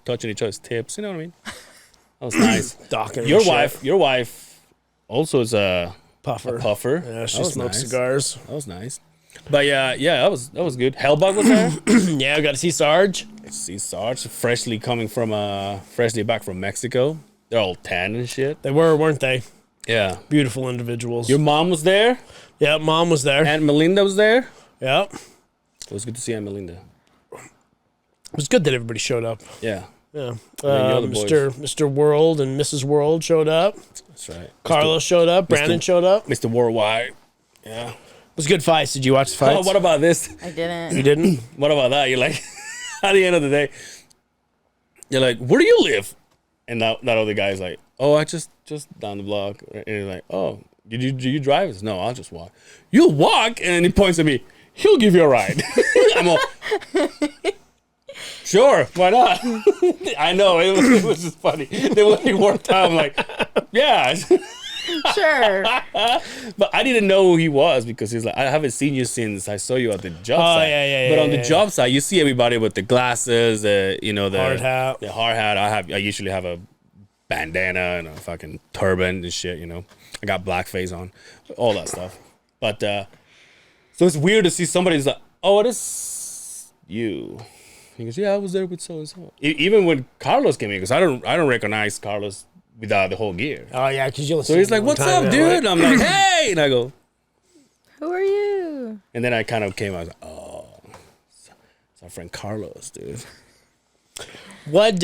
touching each other's tips. You know what I mean? That was nice. Docking and Your shit. wife also is a Puffer. puffer. Yeah, she That was smokes nice. cigars. That was nice. But yeah, that was good. Hellbug was there. Yeah, I got to see Sarge. See Sarge freshly back from Mexico. They're all tan and shit. They were, weren't they? Yeah. Beautiful individuals. Your mom was there. Yeah, Mom was there. Aunt Melinda was there. Yep. It was good to see Aunt Melinda. It was good that everybody showed up. Yeah, Yeah. the other boys. Mr. World and Mrs. World showed up. that's right. Carlos showed up. Brandon showed up. It Mr. Worldwide. Yeah. was good fights. Did you watch the fights? Oh, what about this? I didn't. You didn't? What about that? You're like, at the end of the day, you're like, where do you live? And that other guy's like, oh, I just down the block. And he's like, oh, do you drive? He says, no, I'll just walk. You'll walk? And then he points at me. He'll give you a ride. I'm all, sure, why not? I know, it was just funny. The way he worked out, I'm like, yeah. Sure. But I didn't know who he was because he's like, I haven't seen you since I saw you at the job site. yeah, But on yeah, the job site, you see everybody with the glasses, the Hard hat. the hard hat. I usually have a bandana and a fucking turban and shit. I got blackface on, all that stuff. But so it's weird to see somebody who's like, oh, it is you. He goes, yeah, I was there with so and so. Even when Carlos came in, because I don't recognize Carlos without the whole gear. Oh, yeah, because you'll So he's like, what's up, dude? And I'm like, hey! And I go, Who are you? and then I kind of came, I was like, oh, it's our friend Carlos, dude. What,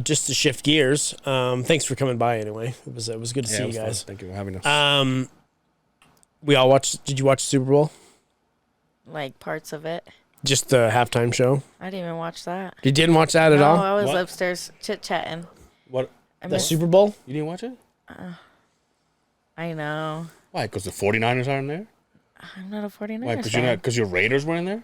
just to shift gears, thanks for coming by anyway. It was good to see it you was fun. guys. Thank you for having us. Did you watch the Super Bowl? Like parts of it. Just the halftime show? I didn't even watch that. You didn't watch that at No, all? I was What? upstairs chit-chatting. What? I The missed- Super Bowl? You didn't watch it? I know. Why? Because the 49ers aren't there? I'm not a 49ers Why? Because fan. your Raiders weren't there?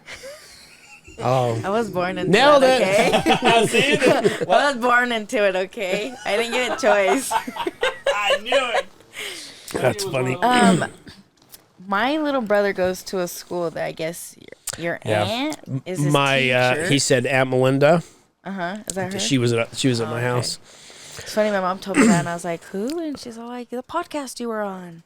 Oh. I was born into Nailed it, it. okay? See? I was born into it, okay? I didn't get a choice. I knew it. That's funny. My little brother goes to a school that I guess your Yeah. aunt is his My, teacher. he said Aunt Melinda. Is that her? She was at my okay. house. It's funny, my mom told me that, and I was like, who? And she's all like, the podcast you were on.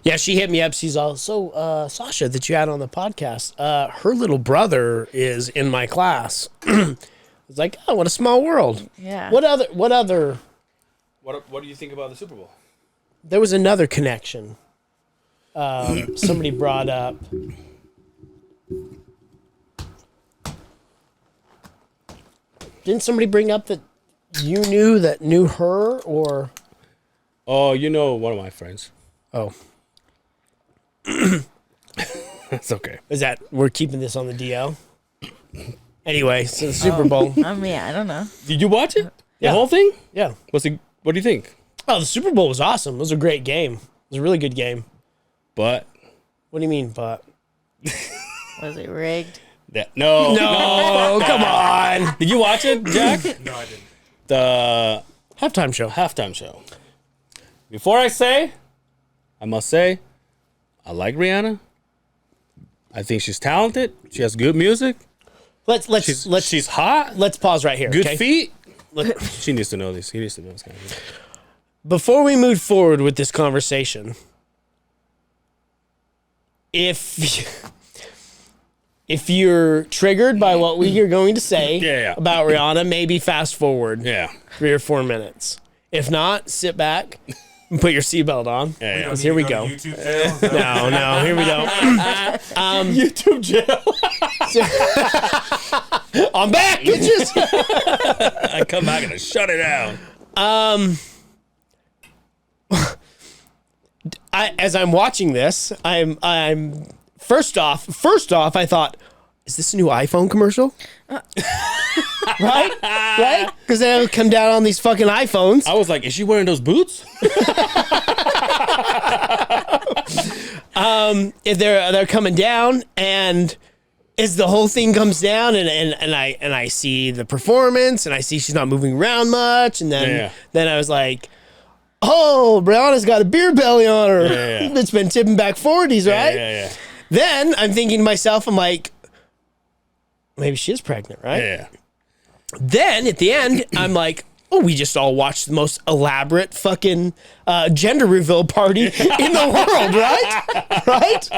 Yeah, she hit me up. She's all, so, Xasha, that you had on the podcast, her little brother is in my class. I was like, oh, what a small world. Yeah. What other, What do you think about the Super Bowl? there was another connection. Somebody brought up. Didn't somebody bring up that you knew her or? Oh, one of my friends. Oh, It's okay. is that we're keeping this on the DL? Anyway, so the Super Bowl. I mean, I don't know. Did you watch it? Yeah. The whole thing? Yeah. What do you think? Oh, the Super Bowl was awesome. It was a great game. It was a really good game. But What do you mean, but? Was it rigged? no. No, come on. Did you watch it, Jack? No, I didn't. The Halftime show. halftime show. Before I must say, I like Rihanna. I think she's talented. She has good music. She's hot. let's pause right here. Good okay? feet. She needs to know this. He needs to know this kind of thing. Before we move forward with this conversation, if you're triggered by what we are going to say Yeah. about Rihanna, maybe fast forward Yeah. 3 or 4 minutes. If not, sit back and put your seatbelt on. Yeah. Because here we go. YouTube channel, No, here we go. YouTube jail. I'm back, bitches. I come back and I shut it down. As I'm watching this, I'm first off, I thought, is this a new iPhone commercial? Right? Because they'll come down on these fucking iPhones. I was like, is she wearing those boots? If they're coming down, and as the whole thing comes down, and I see the performance, and I see she's not moving around much, and then I was like, oh, Brianna's got a beer belly on her. Yeah. That's been tipping back 40s, right? Yeah. Then I'm thinking to myself, I'm like, maybe she is pregnant, right? Yeah. Then at the end, I'm like, oh, we just all watched the most elaborate fucking gender reveal party in the world, right? Right?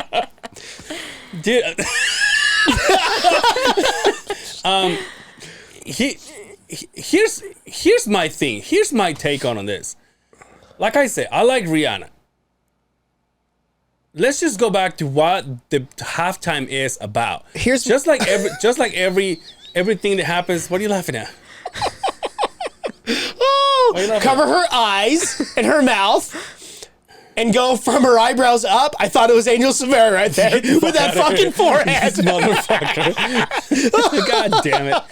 Dude. Here's my thing. Here's my take on this. Like I said, I like Rihanna. Let's just go back to what the halftime is about. Here's just like everything that happens. What are you laughing at? Oh, cover her eyes and her mouth and go from her eyebrows up. I thought it was Angel Severa right there with that fucking forehead. Motherfucker. God damn it.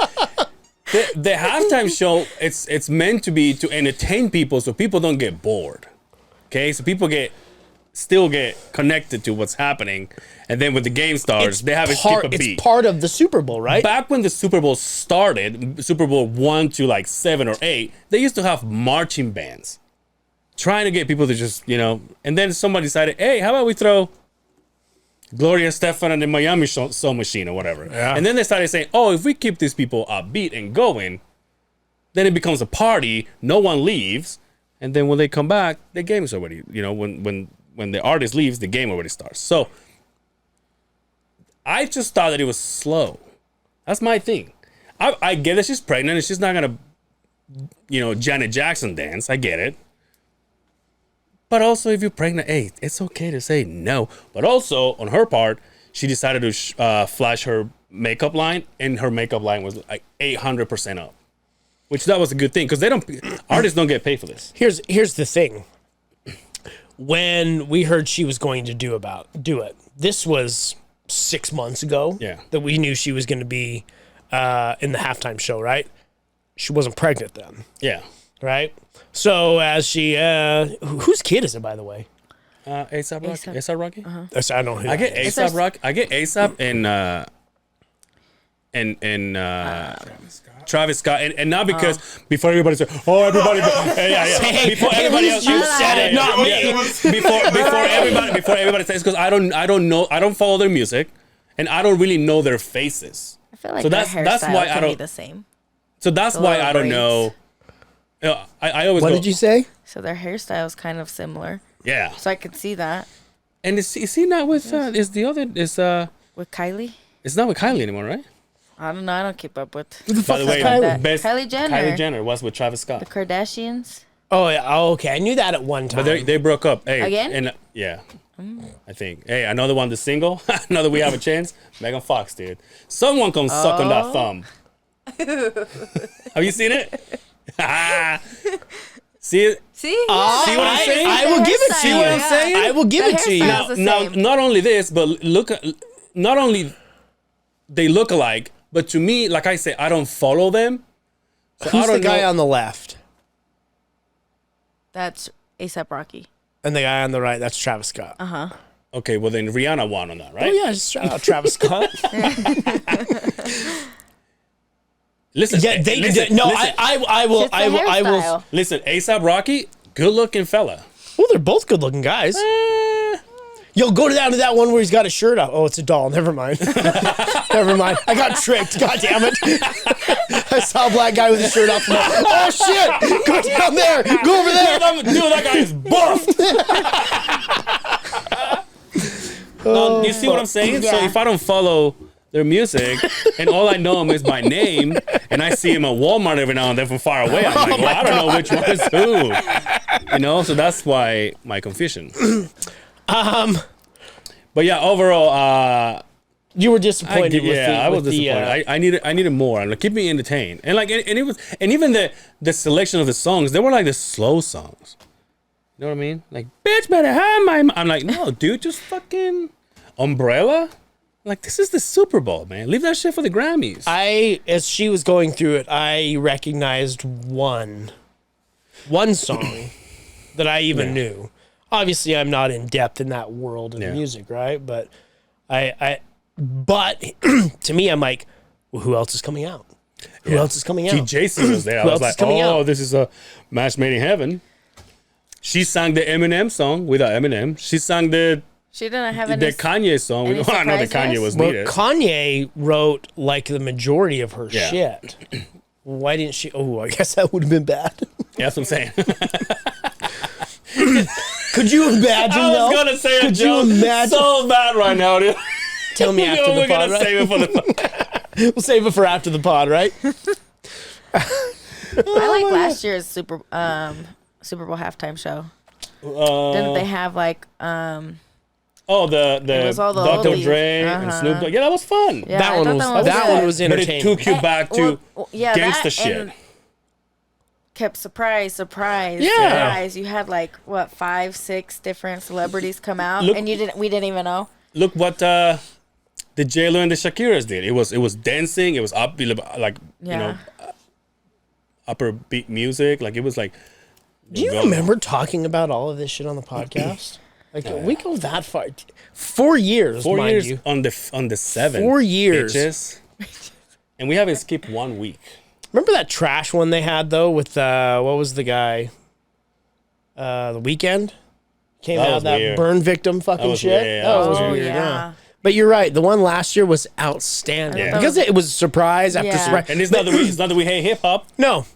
The halftime show, it's meant to be to entertain people so people don't get bored. Okay? So people still get connected to what's happening. And then when the game starts, they have to keep a beat. It's part of the Super Bowl, right? Back when the Super Bowl started, Super Bowl 1 to like 7 or 8, they used to have marching bands trying to get people to just, and then somebody decided, hey, how about we throw Gloria Estefan and the Miami Soul Machine or whatever. Yeah. And then they started saying, oh, if we keep these people upbeat and going, then it becomes a party, no one leaves, and then when they come back, the game is already, when the artist leaves, the game already starts. So I just thought that it was slow. That's my thing. I get that she's pregnant and she's not gonna, Janet Jackson dance. I get it. But also, if you're pregnant, hey, it's okay to say no. But also, on her part, she decided to flash her makeup line, and her makeup line was like 800% up, which that was a good thing because artists don't get paid for this. Here's the thing. When we heard she was going to do it, this was 6 months ago. Yeah. That we knew she was going to be in the halftime show, right? She wasn't pregnant then, Yeah. right? So as she, whose kid is it, by the way? A$AP Rocky. A$AP Rocky. I don't know who I that get is. A$AP Rocky. I get A$AP and Travis Scott, and not because before everybody said, "Oh, everybody," Hey, before hey, everybody at else, least you said it, not me. before everybody says, because I don't know, I don't follow their music, and I don't really know their faces. I feel like So their that's hairstyle why I can don't- be the same. So that's why I don't know. I always What go, did you say? So their hairstyle is kind of similar. yeah. So I could see that And is he not with? Is the other? with Kylie. It's not with Kylie anymore, right? I don't know. I don't keep up with By the way, Kylie? best Kylie Jenner. Kylie Jenner was with Travis Scott. the Kardashians. Oh, yeah. Oh, okay. I knew that at one time. But they broke up. Hey, Again? And yeah, I think. Hey, another one, the single. Another we have a chance. Megan Fox, dude. Someone come suck on that thumb. Have you seen it? See it? See? See what I'm saying? I will give it to you. what I'm saying? I will give The it to you. hairstyle's the Now, same. not only this, but not only they look alike, but to me, like I said, I don't follow them. So I Who's the don't guy know. on the left? That's A$AP Rocky. And the guy on the right, that's Travis Scott. Okay, well then Rihanna won on that, right? Oh, yeah. Just shout out Travis Scott. Listen, Yeah, they listen, did. No, listen, I will. It's the I will. I will. hairstyle. listen. A$AP Rocky, good-looking fella. Well, they're both good-looking guys. You'll go down to that one where he's got his shirt off. Oh, it's a doll. Never mind. Never mind. I got tricked. God damn it. I saw a black guy with his shirt off. Oh, shit. Go down there. Go over there. Dude, that guy is buffed. No, you see what I'm saying? So Yeah. if I don't follow their music and all I know him is by name and I see him at Walmart every now and then from far away, I'm like, well, I don't know which one is who. So that's why my confusion. But yeah, overall, You were disappointed with the. I was with the, disappointed. I needed more. And keep me entertained. And even the selection of the songs, they were like the slow songs. You know what I mean? Like, bitch better have my. I'm like, no, dude, just fucking Umbrella. Like, this is the Super Bowl, man. Leave that shit for the Grammys. as she was going through it, I recognized one song that I even knew. Obviously, I'm not in depth in that world of music, right? But but to me, I'm like, well, who else is coming out? Who else is coming out? Jason was there. I Who was else is like, coming oh, out? this is a match made in heaven. She sang the Eminem song without Eminem. She sang the She didn't have The any. Kanye song. any I know the surprises? Kanye was Well, needed. Kanye wrote like the majority of her Yeah. shit. Why didn't she? Oh, I guess that would have been bad. Yeah, that's what I'm saying. Could you imagine? I was though? gonna say a Could you joke imagine? so bad right now, dude. Tell me after We're the pod, gonna right? save it for the. We'll save it for after the pod, right? I like last year's Super Bowl halftime show. Didn't they have like Oh, the was all the Dr. oldies. Dre and Snoop Dogg. Yeah, that was fun. yeah, that I one thought was that good. one was But it entertaining. took you back to yeah, gangsta that shit. and kept surprise. Yeah. You had like what 5, 6 different celebrities come out, Look- and we didn't even know. Look what the J-Lo and the Shakiras did. It was dancing. It was up like Yeah. upper beat music. Like it was like. Do you remember talking about all of this shit on the podcast? Like we go that far. 4 years, 4 mind years you. on the 7? 4 years. Bitches. And we haven't skipped 1 week. Remember that trash one they had though with what was the guy? The Weekend came That out was that weird. burn victim fucking was shit. weird, yeah, That was Oh weird. yeah. But you're right. The one last year was outstanding Yeah. because it was surprise after Yeah. surprise. And it's not that we hate hip hop. No,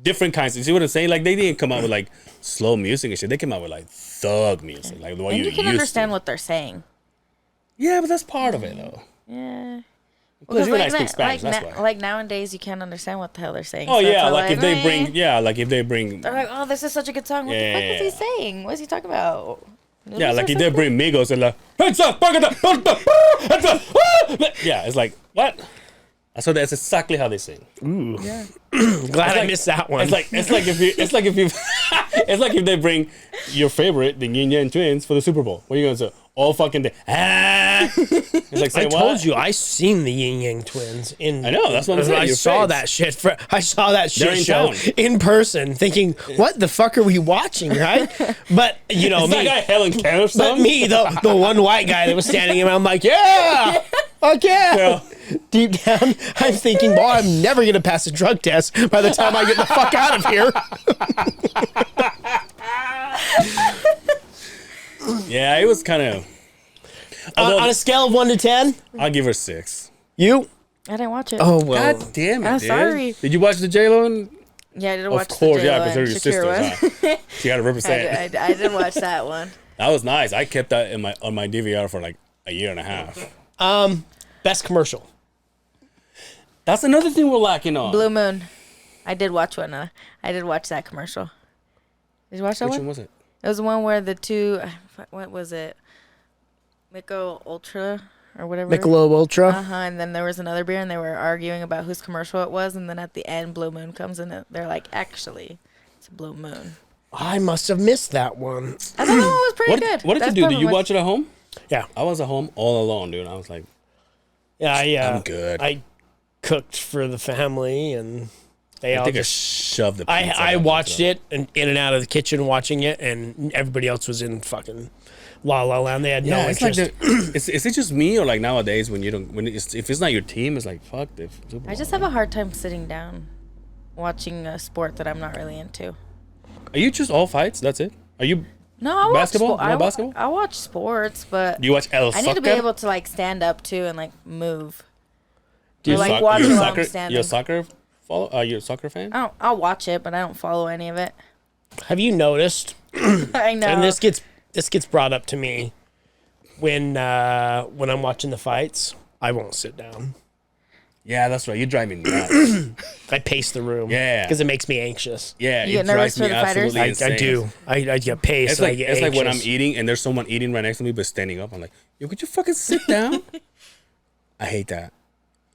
Different kinds. You see what I'm saying? Like they didn't come out with like slow music and shit. They came out with like thug music, like what And you you can used understand to. what they're saying. Yeah, but that's part of it though. Yeah. Because you and I like, speak Spanish. That's why. like nowadays, you can't understand what the hell they're saying. Oh So it's yeah, all like if they "Meh." bring, if they bring, They're like, "Oh, this is such a good song. What the fuck is he saying? What is he talking about?" yeah, like if they bring Migos and like, yeah, it's like what? So that's exactly how they sing. glad I missed that one. It's like if they bring your favorite, the Yin Yang Twins, for the Super Bowl. What are you gonna say? All fucking day. It's like I saying, told what? you I seen the Yin Yang Twins in. I know, that's what I'm saying, I your saw face. that shit. I saw that They're shit in show town. in person, thinking, "What the fuck are we watching?" Right? But you know Is that me. guy Helen Keller or But something? me, the one white guy that was standing around, I'm like, yeah, fuck yeah. Yeah. Deep down, I'm thinking, well, I'm never gonna pass a drug test by the time I get the fuck out of here. Yeah, it was kind of. On a scale of 1 to 10, I'll give her 6. you? I didn't watch it. Oh well. God damn it, I'm dude. sorry. Did you watch the J-Lo? And Yeah, I didn't of watch course, the yeah, J-Lo because they're and your Shakira sisters. one. Huh? So you gotta represent. I didn't watch that one. That was nice. I kept that on my DVR for like a year and a half. Best commercial. That's another thing we're lacking on. Blue Moon. I did watch one. I did watch that commercial. Did you watch that Which one? one was it? It was the one where the two. What was it? Michelob Ultra or whatever. Michelob Ultra. And then there was another beer, and they were arguing about whose commercial it was, and then at the end, Blue Moon comes in. And they're like, actually, it's Blue Moon. I must have missed that one. I thought it was pretty What good. did you That's do? Did probably you what- watch it at home? Yeah. I was at home all alone, dude. I was like, Yeah, I'm good. I cooked for the family, and they I all think I just. shoved the pizza. I out. watched it and in and out of the kitchen watching it, and everybody else was in fucking La La Land. They had no Yeah, it's like interest. is it just me or like nowadays when you don't if it's not your team, it's like fuck the Super Bowl. I just have a hard time sitting down watching a sport that I'm not really into. Are you just all fights? That's it? Are you? No, I watch Basketball? spo- No I, basketball? I watch sports, but Do you watch El I need to be Soccer? able to like stand up too and like move. You or, like, soc- watch you're a while I'm soccer. standing. You're a soccer follow. You're a soccer fan. I'll watch it, but I don't follow any of it. Have you noticed? I know. And this gets brought up to me when I'm watching the fights. I won't sit down. Yeah, that's right. You drive me nuts. I pace the room. Yeah. because it makes me anxious. Yeah, You it get nervous drives me for the fighters? absolutely I insane. do. I get paced. It's and like I get it's like when I'm anxious. eating and there's someone eating right next to me but standing up. I'm like, yo, could you fucking sit down? I hate that.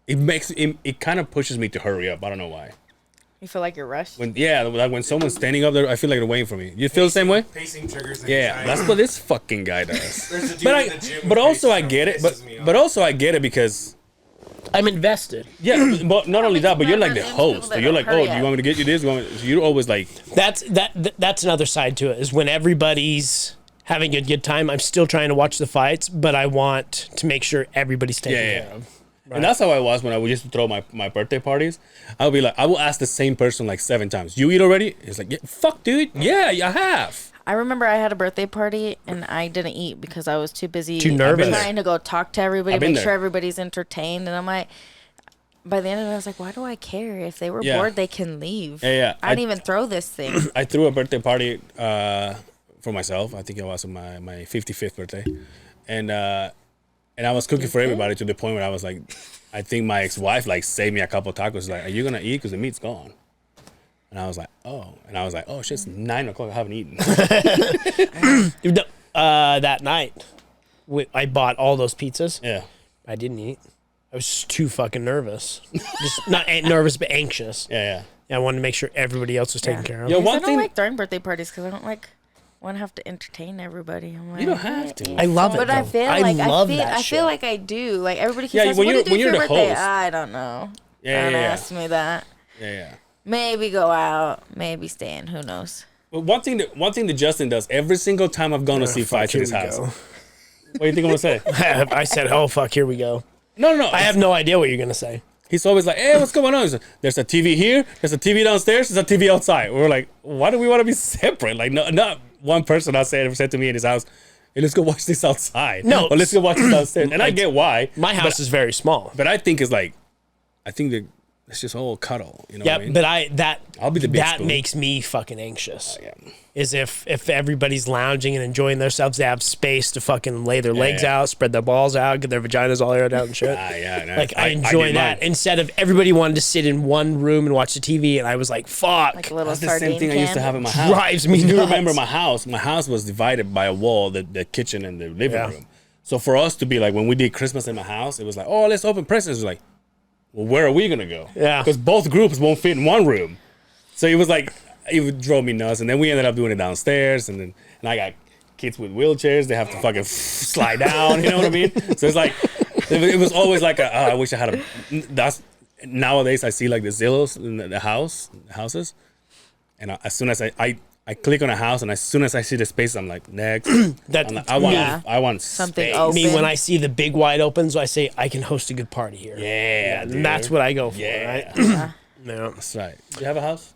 It kind of pushes me to hurry up. I don't know why. You feel like you're rushed. Like when someone's standing up there, I feel like they're waiting for me. You feel the same way? Pacing triggers. Yeah, anxiety. that's what this fucking guy does. There's a dude But in the gym but who also I paces get it. But pisses me off. but also I get it because I'm invested. yeah. But not only that, but you're like the Remember them host. people So that you're like, hurry oh, do you up. want me to get you this? So you're always like, That's another side to it. Is when everybody's having a good time, I'm still trying to watch the fights, but I want to make sure everybody's taken Yeah. care of. And that's how I was when I would used to throw my birthday parties. I would be like, I will ask the same person like 7 times. You eat already? It's like, yeah, fuck, dude. Yeah, I have. I remember I had a birthday party and I didn't eat because I was too busy. Too nervous. Trying to go talk to everybody, I've been make there. sure everybody's entertained. And I'm like, by the end of it, I was like, why do I care? If they were Yeah. bored, they can leave. Yeah. I didn't even throw this thing. I threw a birthday party for myself. I think it was my 55th birthday, and I was cooking for everybody to the point where I was like, I think my ex-wife like saved me a couple tacos. Like, are you gonna eat? Because the meat's gone. And I was like, oh. And I was like, oh, shit, it's 9 o'clock. I haven't eaten. That night, I bought all those pizzas. Yeah. I didn't eat. I was just too fucking nervous. Just not nervous, but anxious. Yeah. Yeah, I wanted to make sure everybody else was taken care of. Yeah, I one don't thing. like throwing birthday parties because I don't like want to have to entertain everybody. I'm like, You don't have to. I love it. But I though. feel I like love I that feel like I do. Like everybody keeps Yeah, asking, when what you're- do you do when for your you're the birthday? host. I don't know. Yeah, Don't yeah. ask me that. Yeah. Maybe go out. Maybe stay in. Who knows? But one thing that Justin does every single time I've gone to see fights in his Here we house. go. What do you think I'm gonna say? I said, oh, fuck, here we go. No. I have no idea what you're going to say. He's always like, hey, what's going on? He's like, there's a TV here, there's a TV downstairs, there's a TV outside. We're like, why do we want to be separate? Like, no, not one person I said to me in his house, hey, let's go watch this outside. No. Or let's go watch this downstairs. And I get why. My house is very small. But I think it's like, I think that it's just all cuddle. You know Yeah, what I mean? but I'll be the big that spoon. makes me fucking anxious. Yeah. Is if everybody's lounging and enjoying themselves, they have space to fucking lay their legs yeah. out, spread their balls out, get their vaginas all aired out and shit. Yeah. Like I enjoy did that. mine. Instead of everybody wanted to sit in one room and watch the TV, and I was like, "Fuck." Like a little That's the sardine same thing can. I used to have in my house. Drives me If you nuts. remember my house? My house was divided by a wall, the kitchen and the living Yeah. room. So for us to be like, when we did Christmas in my house, it was like, oh, let's open presents. It was like, well, where are we gonna go? Yeah. Because both groups won't fit in one room. So it was like, it drove me nuts. And then we ended up doing it downstairs, and I got kids with wheelchairs. They have to fucking slide down. You know what I mean? So it's like, it was always like, I wish I had a. That's nowadays I see like the Zillows in the houses, and as soon as I click on a house, and as soon as I see the space, I'm like, next. That I'm like, I want Yeah. something Something space. open. me when I see the big wide opens, I say I can host a good party here. Yeah, and that's what I go for. Yeah. Right? Yeah. Yeah. That's right. Do you have a house?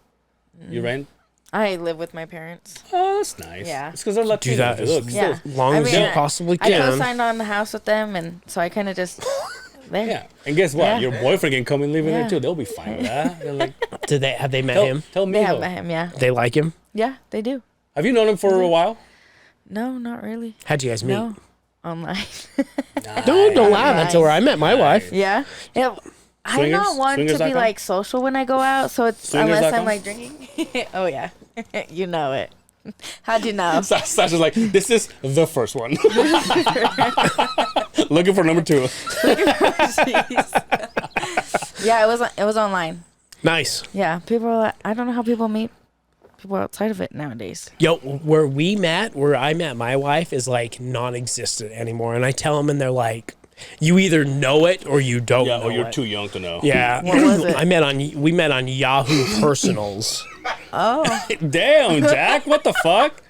You rent? I live with my parents. Oh, that's nice. Yeah. It's because they're Latinos. Do that Look, as Yeah. long I as mean, you possibly I can. co-signed on the house with them, and so I kind of just there. yeah. And guess what? Yeah. Your boyfriend can come and live in there Yeah. too. They'll be fine with that. They're like, Have they met tell, him? tell me. They have met him. Yeah. They like him. Yeah, they do. Have you known him for a while? No, not really. How'd you guys meet? No, online. Don't laugh. That's where I met my wife. Yeah. Yeah. I'm Swingers? not one to be Swingers.com? like social when I go out, so it's unless Swingers.com? I'm like drinking. Oh yeah, you know it. How'd you know? Sasha's like, this is the first one. Looking for number 2. Yeah, it was online. Nice. Yeah, people are like, I don't know how people meet people outside of it nowadays. Yo, where I met my wife is like non-existent anymore, and I tell them, and they're like, "You either know it or you don't Yeah, know or you're it." too young to know. Yeah. What was it? We met on Yahoo Personals. Oh, Damn, Jack. What the fuck?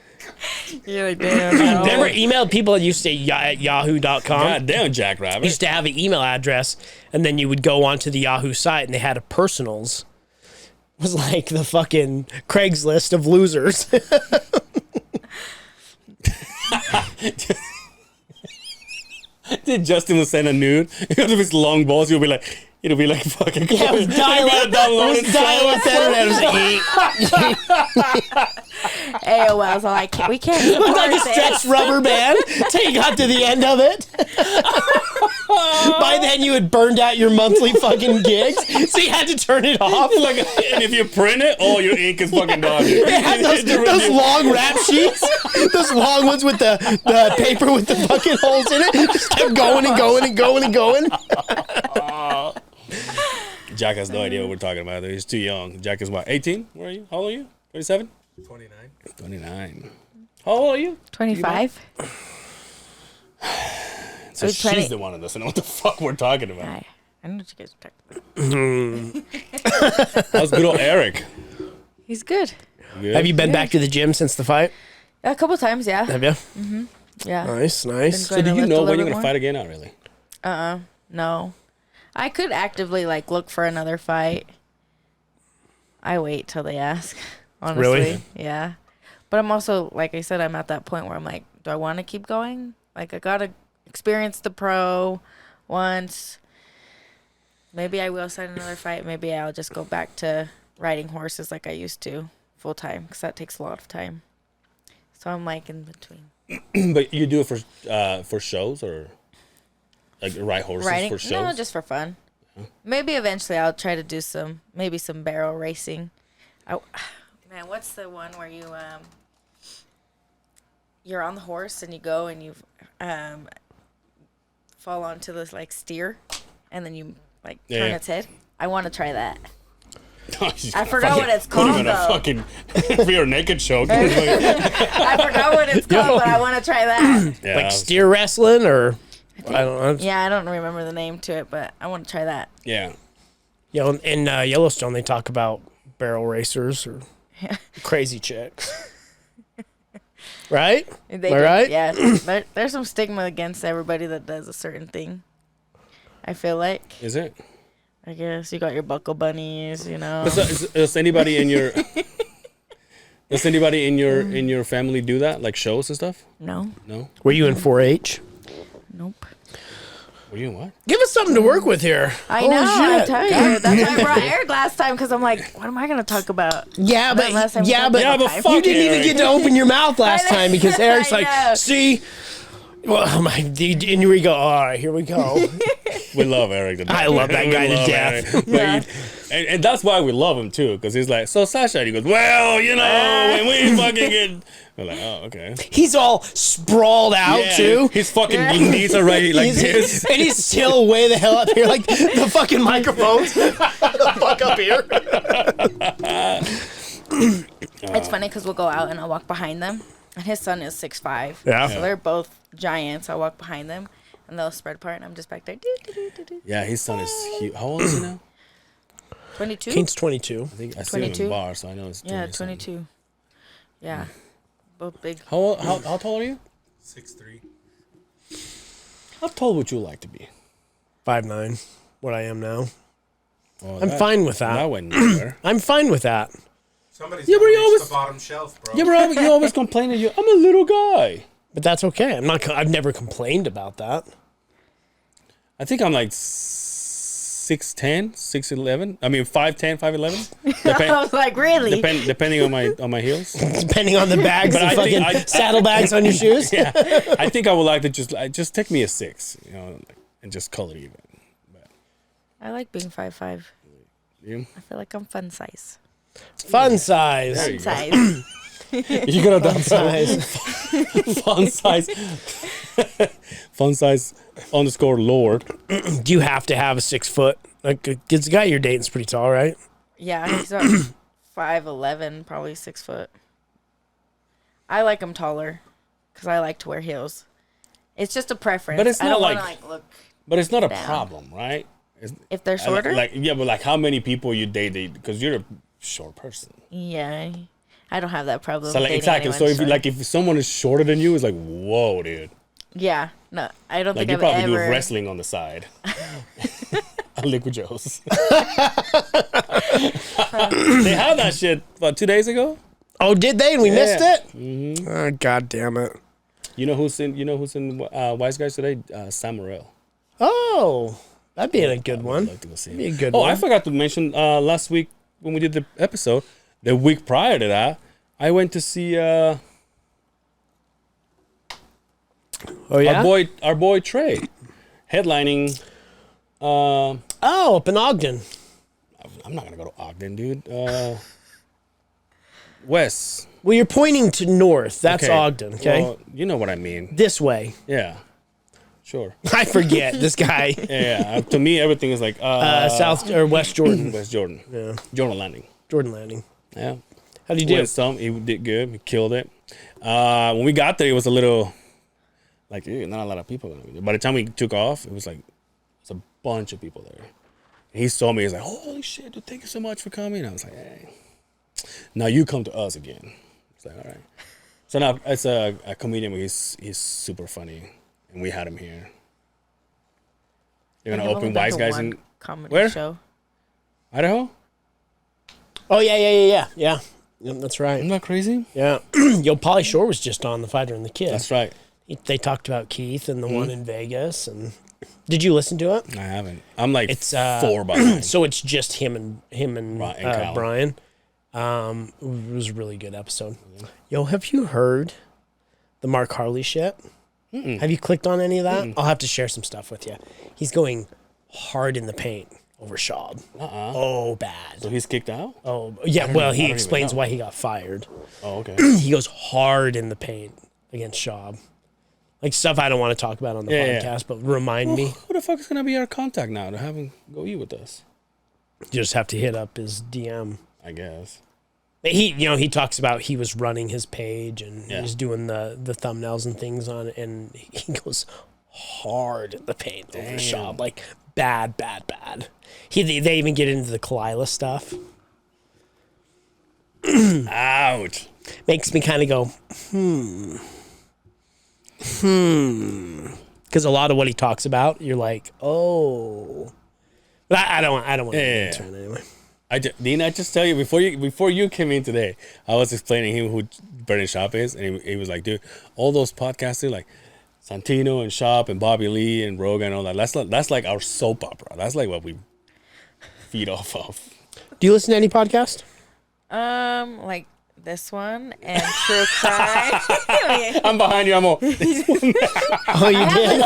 you're like, damn. no. Never emailed people that used to at yahoo.com. God damn, Jack Rabbit. Used to have an email address, and then you would go onto the Yahoo site, and they had a Personals. It was like the fucking Craigslist of losers. Justin will send a nude. Because of his long balls, it'll be like fucking. Yeah, it was dial-up. It was dial-up internet. It was AOL. So like, we can't looked support like a this. stretched rubber band till you got to the end of it. By then, you had burned out your monthly fucking gigs, so you had to turn it off. Like, and if you print it, all your ink is fucking done. They had those long rap sheets, those long ones with the paper with the fucking holes in it. Just kept going and going and going and going. Jack has no idea what we're talking about. He's too young. Jack is what, 18? Where are you? How old are you? 27? 29. 29. How old are you? 25. So was she's 20. the one that doesn't know what the fuck we're talking about. I know what you guys are talking about. How's good old Eric? He's good. Good? Have you been back to the gym since the fight? A couple times, yeah. Have you? Yeah. Nice, nice. Been So do you lift a know little when you're bit going to more. fight again? Not really. No. I could actively like look for another fight. I wait till they ask. Honestly. Really? Yeah. But I'm also, like I said, I'm at that point where I'm like, do I want to keep going? Like, I got to experience the pro once. Maybe I will sign another fight. Maybe I'll just go back to riding horses like I used to full time, because that takes a lot of time. So I'm like in between. But you do it for shows, or like ride horses for shows? No, just for fun. Maybe eventually I'll try to do some barrel racing. Man, what's the one where you're on the horse and you go and you fall onto this like steer, and then you like turn its head? I want to try that. I forgot what it's called though. Fucking rear naked choke. I forgot what it's called, but I want to try that. Yeah, Like steer wrestling, or I don't know. Yeah, I don't remember the name to it, but I want to try that. yeah. Yeah, in Yellowstone, they talk about barrel racers or crazy chicks. Right? Am I right? Yeah. There's some stigma against everybody that does a certain thing, I feel like. Is it? I guess you got your buckle bunnies, you know. Does anybody in your in your family do that, like shows and stuff? No. No. Were you in 4-H? Nope. Were you in what? Give us something to work with here. I Holy know. I shit. tell you. That's why I brought Eric last time, because I'm like, what am I gonna talk about? Yeah, but Last time we yeah, talked but, about but time. fuck you didn't even Eric. get to open your mouth last time because Eric's I like, know. see. Well, and we go. All right, here we go. We love Eric to death. I love that We guy to love death. Eric. But and that's why we love him too, because he's like, so Xasha, and he goes, well, you know, when we fucking get, we're like, oh, okay. He's all sprawled out Yeah, too. his fucking knees are right like this. And he's still way the hell up here, like the fucking microphones. The fuck up here. It's funny because we'll go out and I'll walk behind them, and his son is 6'5". Yeah. So they're both giants. I'll walk behind them, and they'll spread apart, and I'm just back there. Yeah, his son is huge. How old is he now? 22? Kane's 22. I think I see him 22? in bar, so I know it's 20 Yeah, something. 22. Yeah. Both big. How tall are you? 6'3". How tall would you like to be? 5'9", what I am now. Well, I'm fine with That that. went nowhere. I'm fine with that. Somebody's Yeah, yeah, but you reach always- the bottom shelf, bro. Yeah, but you always complain that I'm a little guy. But that's okay. I've never complained about that. I think I'm like 6'10", 6'11". I mean 5'10", 5'11". I was like, really? Depending on my heels. Depending on the bags, But the I think fucking saddlebags on your shoes. Yeah, I think I would like to just take me a 6, you know, and just call it even. I like being 5'5". You? I feel like I'm fun size. Fun size. There you go. Size. You could have done Size. fun size. Fun size _ Lord. Do you have to have a 6 foot? Like, the guy you're dating's pretty tall, right? Yeah, he's about 5'11", probably 6 foot. I like him taller because I like to wear heels. It's just a preference. But it's I not don't like- want to look But it's not a Down. problem, right? if they're shorter. But like how many people you date? Because you're a short person. Yeah, I don't have that problem. So like dating exactly. So anyone short. if someone is shorter than you, it's like whoa, dude. Yeah, no, I don't Like think you I've probably ever. do wrestling on the side. Liquid Joe's. They had that shit about 2 days ago. Oh, did they? And we missed Yeah. it? Oh, God damn it. You know who's in Wise Guys today? Sam Morril. Oh, that'd be a good I'd one. like to go see him. Be a good Oh, one. I forgot to mention last week when we did the episode, the week prior to that, I went to see Oh, yeah? our boy Trey headlining. Oh, up in Ogden. I'm not gonna go to Ogden, dude. West. Well, you're pointing to north. That's Okay. Ogden, okay? Well, you know what I mean. This way. Yeah. Sure. I forget this guy. Yeah. To me, everything is like South or West Jordan. West Jordan. Yeah. Jordan Landing. Jordan Landing. Yeah. How'd you do? Went some. He did good. He killed it. When we got there, it was a little like not a lot of people. By the time we took off, it was like it's a bunch of people there. And he saw me. He's like, "Holy shit, dude! Thank you so much for coming." I was like, "Hey, now you come to us again." It's like, all right. So now it's a comedian. He's super funny, and we had him here. They're gonna I've only open been Wise to Guys one in comedy where? show. Idaho. Oh, yeah. Yep, that's right. Isn't that crazy? Yeah. Yo, Pauly Shore was just on The Fighter and the Kid. That's right. They talked about Keith and the one in Vegas. And did you listen to it? I haven't. I'm like It's 4 behind. so it's just him and Calvin. Brian. It was a really good episode. Yo, have you heard the Mark Harley shit? Have you clicked on any of that? I'll have to share some stuff with you. He's going hard in the paint over Schaub. Oh, bad. So he's kicked out? Oh, yeah. Well, I don't he even explains know. why he got fired. Oh, okay. He goes hard in the paint against Schaub. Like stuff I don't want to talk about on the podcast, but remind me. Who the fuck is going to be our contact now to have him go eat with us? You just have to hit up his DM. I guess. He talks about he was running his page and he Yeah. was doing the thumbnails and things on it, and he goes hard in the paint over Schaub, like bad. They even get into the Kalila stuff. Ouch. Makes me kind of go, because a lot of what he talks about, you're like, oh, but I don't want to get into it anyway. Didn't I just tell you before you came in today, I was explaining him who Brendan Schaub is, and he was like, dude, all those podcasters like Santino and Schaub and Bobby Lee and Rogan and all that. That's like our soap opera. That's like what we feed off of. Do you listen to any podcast? Like this one and true crime. I'm behind you. I'm all. Oh, you did?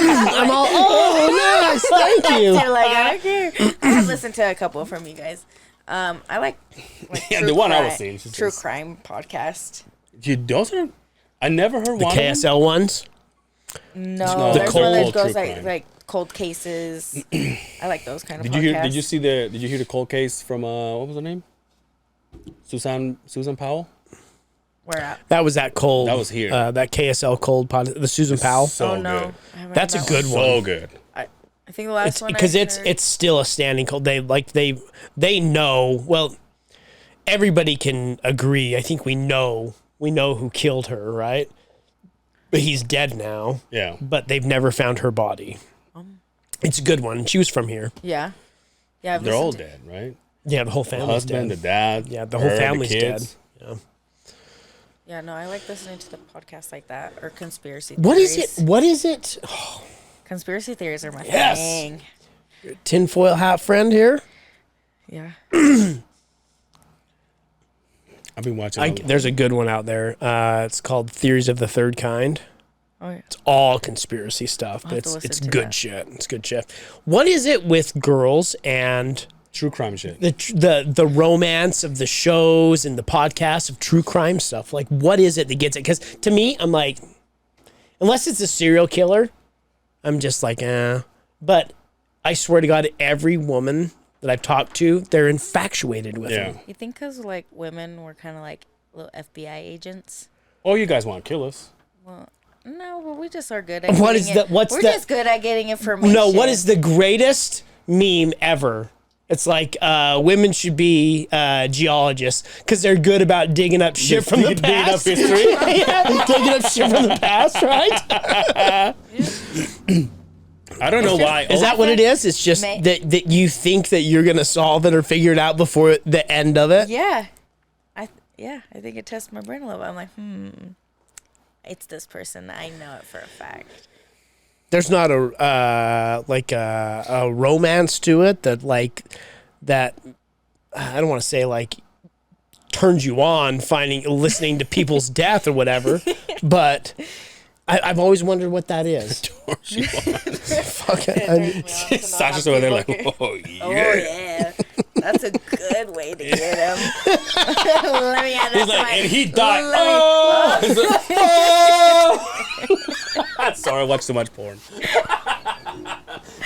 I'm all, oh, nice, thank you. You're like, I don't care. I have listened to a couple from you guys. I like Yeah, true the one I crime- was seeing, she true says- crime podcast. Dude, those are. I never heard The one. Of them. KSL ones? No, The there's cold one that true goes crime. like cold cases. I like those kind of Did podcasts. you hear? Did you see the? Did you hear the cold case from what was her name? Susan Powell. Where at? That was that cold. That was here. That KSL cold pod. The Susan Powell. So Oh no, good. I haven't That's a heard good that one. So good. I think the last It's one because I it's heard- still a standing cold. They know. Well, everybody can agree. I think we know who killed her, right? But he's dead now. Yeah. But they've never found her body. It's a good one. She was from here. yeah. I've They're all listened to- dead, right? Yeah, the whole The family's husband, dead. the dad. Yeah, the whole her, family's kids. dead. Yeah. Yeah, no, I like listening to the podcasts like that or conspiracy. What is theories. it? What is it? Conspiracy theories are my Yes. thing. Tinfoil hat friend here. Yeah. I've been watching. There's a good one out there. It's called Theories of the Third Kind. Oh yeah. It's all conspiracy stuff, but have to it's listen to good that. shit. It's good shit. What is it with girls and true crime shit. the romance of the shows and the podcasts of true crime stuff? Like, what is it that gets it? Because to me, I'm like, unless it's a serial killer, I'm just like, eh. But I swear to God, every woman that I've talked to, they're infatuated with Yeah. him. You think because like women were kind of like little FBI agents? Oh, you guys want to kill us? Well, no, but we just are good at. What getting is it. the- what's We're the- just good at getting information. No, what is the greatest meme ever? It's like women should be geologists because they're good about digging up shit from the Digging up past. history? Yeah, digging up shit from the past, right? I don't know why. Is that what it is? It's just that you think that you're gonna solve it or figure it out before the end of it. Yeah, I think it tests my brain a little bit. I'm like, it's this person. I know it for a fact. There's not a romance to it that I don't want to say like turns you on listening to people's death or whatever, but I've always wondered what that is. Fuck it. Sasha's over there like, oh yeah. Oh yeah, that's a good way to get him. Let me add that He's to like, my- and he died. Let me- Oh! He's like, oh! Sorry, I watched too much porn.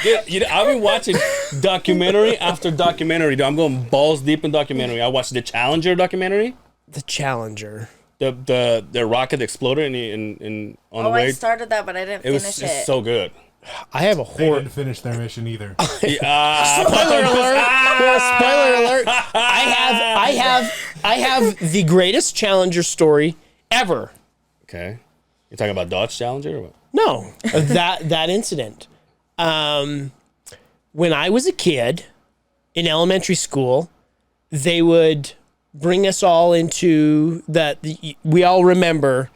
Dude, I've been watching documentary after documentary. Dude, I'm going balls deep in documentary. I watched the Challenger documentary. The Challenger. The rocket exploded on the Oh, way. I started that, but I didn't It was finish just it. so good. I have a They horror. didn't finish their mission either. Spoiler alert! Yeah, spoiler alert! I have the greatest Challenger story ever. Okay. You talking about Dodge Challenger or what? No, that incident. When I was a kid in elementary school, they would bring us all into that. We all remember,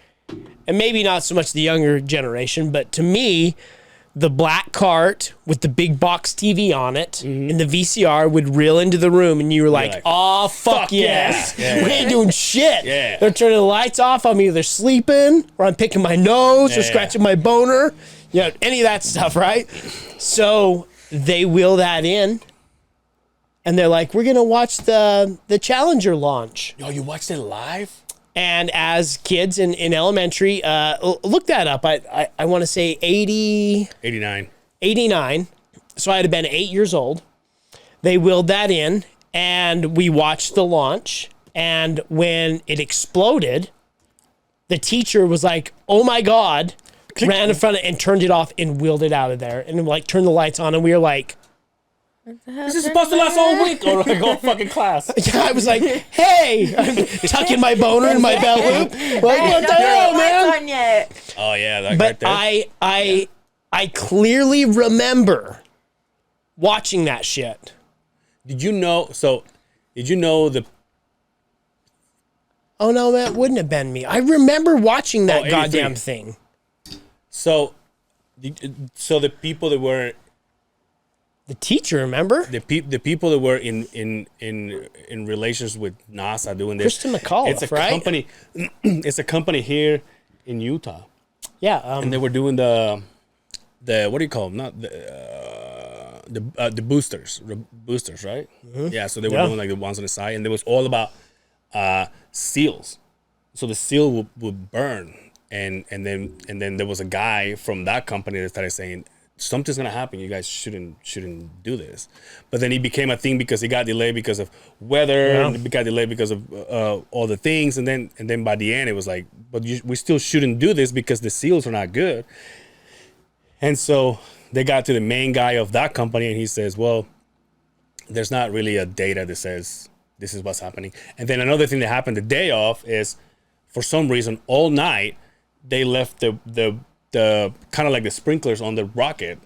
and maybe not so much the younger generation, but to me, the black cart with the big box TV on it and the VCR would reel into the room, and you were like, oh, fuck yes. yeah. We ain't doing shit. Yeah. They're turning the lights off. I'm either sleeping or I'm picking my nose or scratching my boner. You know, any of that stuff, right? So they wheel that in, and they're like, we're going to watch the Challenger launch. Yo, you watched it live? And as kids in elementary, look that up. I want to say 89. 89. So I'd have been 8 years old. They wheeled that in, and we watched the launch. And when it exploded, the teacher was like, oh my God, ran in front of it and turned it off and wheeled it out of there. And like turned the lights on, and we were like, This is supposed to last all week or like all fucking class. yeah, I was like, hey, I'm tucking my boner in my belt loop. Like, what the hell, man? Yet. Oh yeah, that But right there. I clearly remember watching that shit. Did you know? So, did you know the? Oh no, that wouldn't have been me. I remember watching that 83. goddamn thing. So the people that were The teacher, remember? the people that were in relations with NASA doing this. Kristen McAuliffe, it's a right? company. It's a company here in Utah, Yeah. and they were doing the what do you call them? Not the boosters, right? Yeah. So they were Yeah. doing like the ones on the side, and it was all about seals. So the seal would burn, and then there was a guy from that company that started saying, something's gonna happen. You guys shouldn't do this. But then he became a thing because he got delayed because of weather, and it got delayed because of all the things. And then by the end, it was like, but we still shouldn't do this because the seals are not good. And so they got to the main guy of that company, and he says, well, there's not really a data that says this is what's happening. And then another thing that happened the day off is, for some reason, all night they left the kind of like the sprinklers on the rocket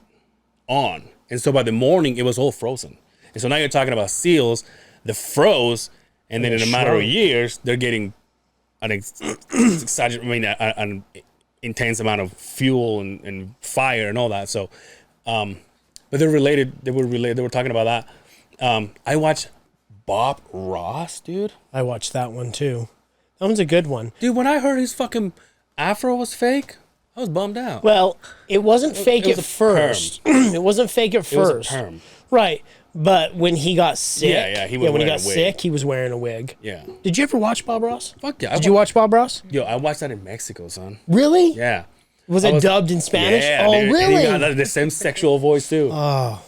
on. And so by the morning, it was all frozen. And so now you're talking about seals that froze, and then in a matter of years, they're getting an intense amount of fuel and fire and all that. So, but they're related. They were talking about that. I watched Bob Ross, dude. I watched that one too. That one's a good one. Dude, when I heard his fucking afro was fake, I was bummed out. Well, it wasn't fake was at a first. It wasn't fake at It was a first. perm. Right. But when he got sick, Yeah, he was when he wearing got a wig. sick, he was wearing a wig. Yeah. Did you ever watch Bob Ross? Fuck yeah. Did you watch Bob Ross? Yo, I watched that in Mexico, son. Really? Yeah. Was it dubbed in Spanish? Yeah, Oh, dude. And really? he got the same sexual voice too. I'm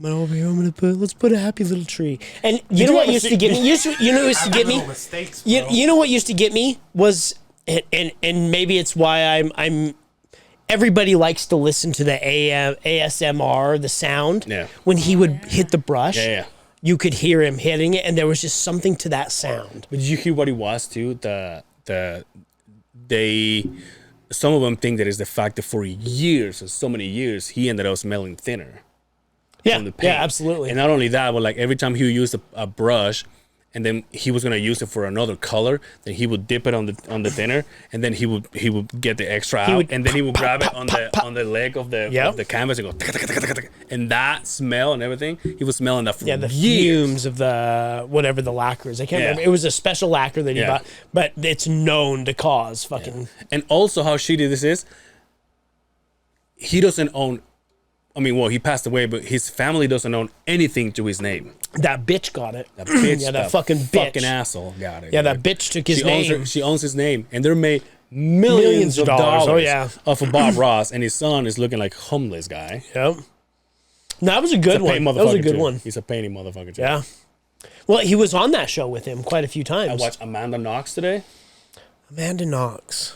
over here. Let's put a happy little tree. And you know what used to get me? You know what used to get me? Little mistakes, bro. You know what used to get me was, and maybe it's why I'm. Everybody likes to listen to the ASMR, the sound. Yeah. When he would hit the brush, Yeah. you could hear him hitting it, and there was just something to that sound. But did you hear what he was too? Some of them think that it's the fact that for years, so many years, he ended up smelling thinner. Yeah, From the paint. yeah, absolutely. And not only that, but like every time he would use a brush, and then he was gonna use it for another color, then he would dip it on the thinner, and then he would get the extra out, would and then he would pop, grab pop, it on pop, the leg of the Yep. of the canvas and go, and that smell and everything, he was smelling that for Yeah, the years. fumes of the whatever the lacquer is. I can't Yeah. remember. It was a special lacquer that he Yeah. bought, but it's known to cause fucking. And also, how shitty this is, he doesn't own. I mean, well, he passed away, but his family doesn't own anything to his name. That bitch got it. That bitch, Yeah, that fucking bitch. fucking asshole got it. Yeah, that bitch took his name. She owns his name, and they're made millions of dollars. Oh, yeah. Off of Bob Ross, and his son is looking like homeless guy. Yep. No, that was a good one. That was a good one. He's a painty motherfucker. Too. Yeah. Well, he was on that show with him quite a few times. I watched Amanda Knox today. Amanda Knox.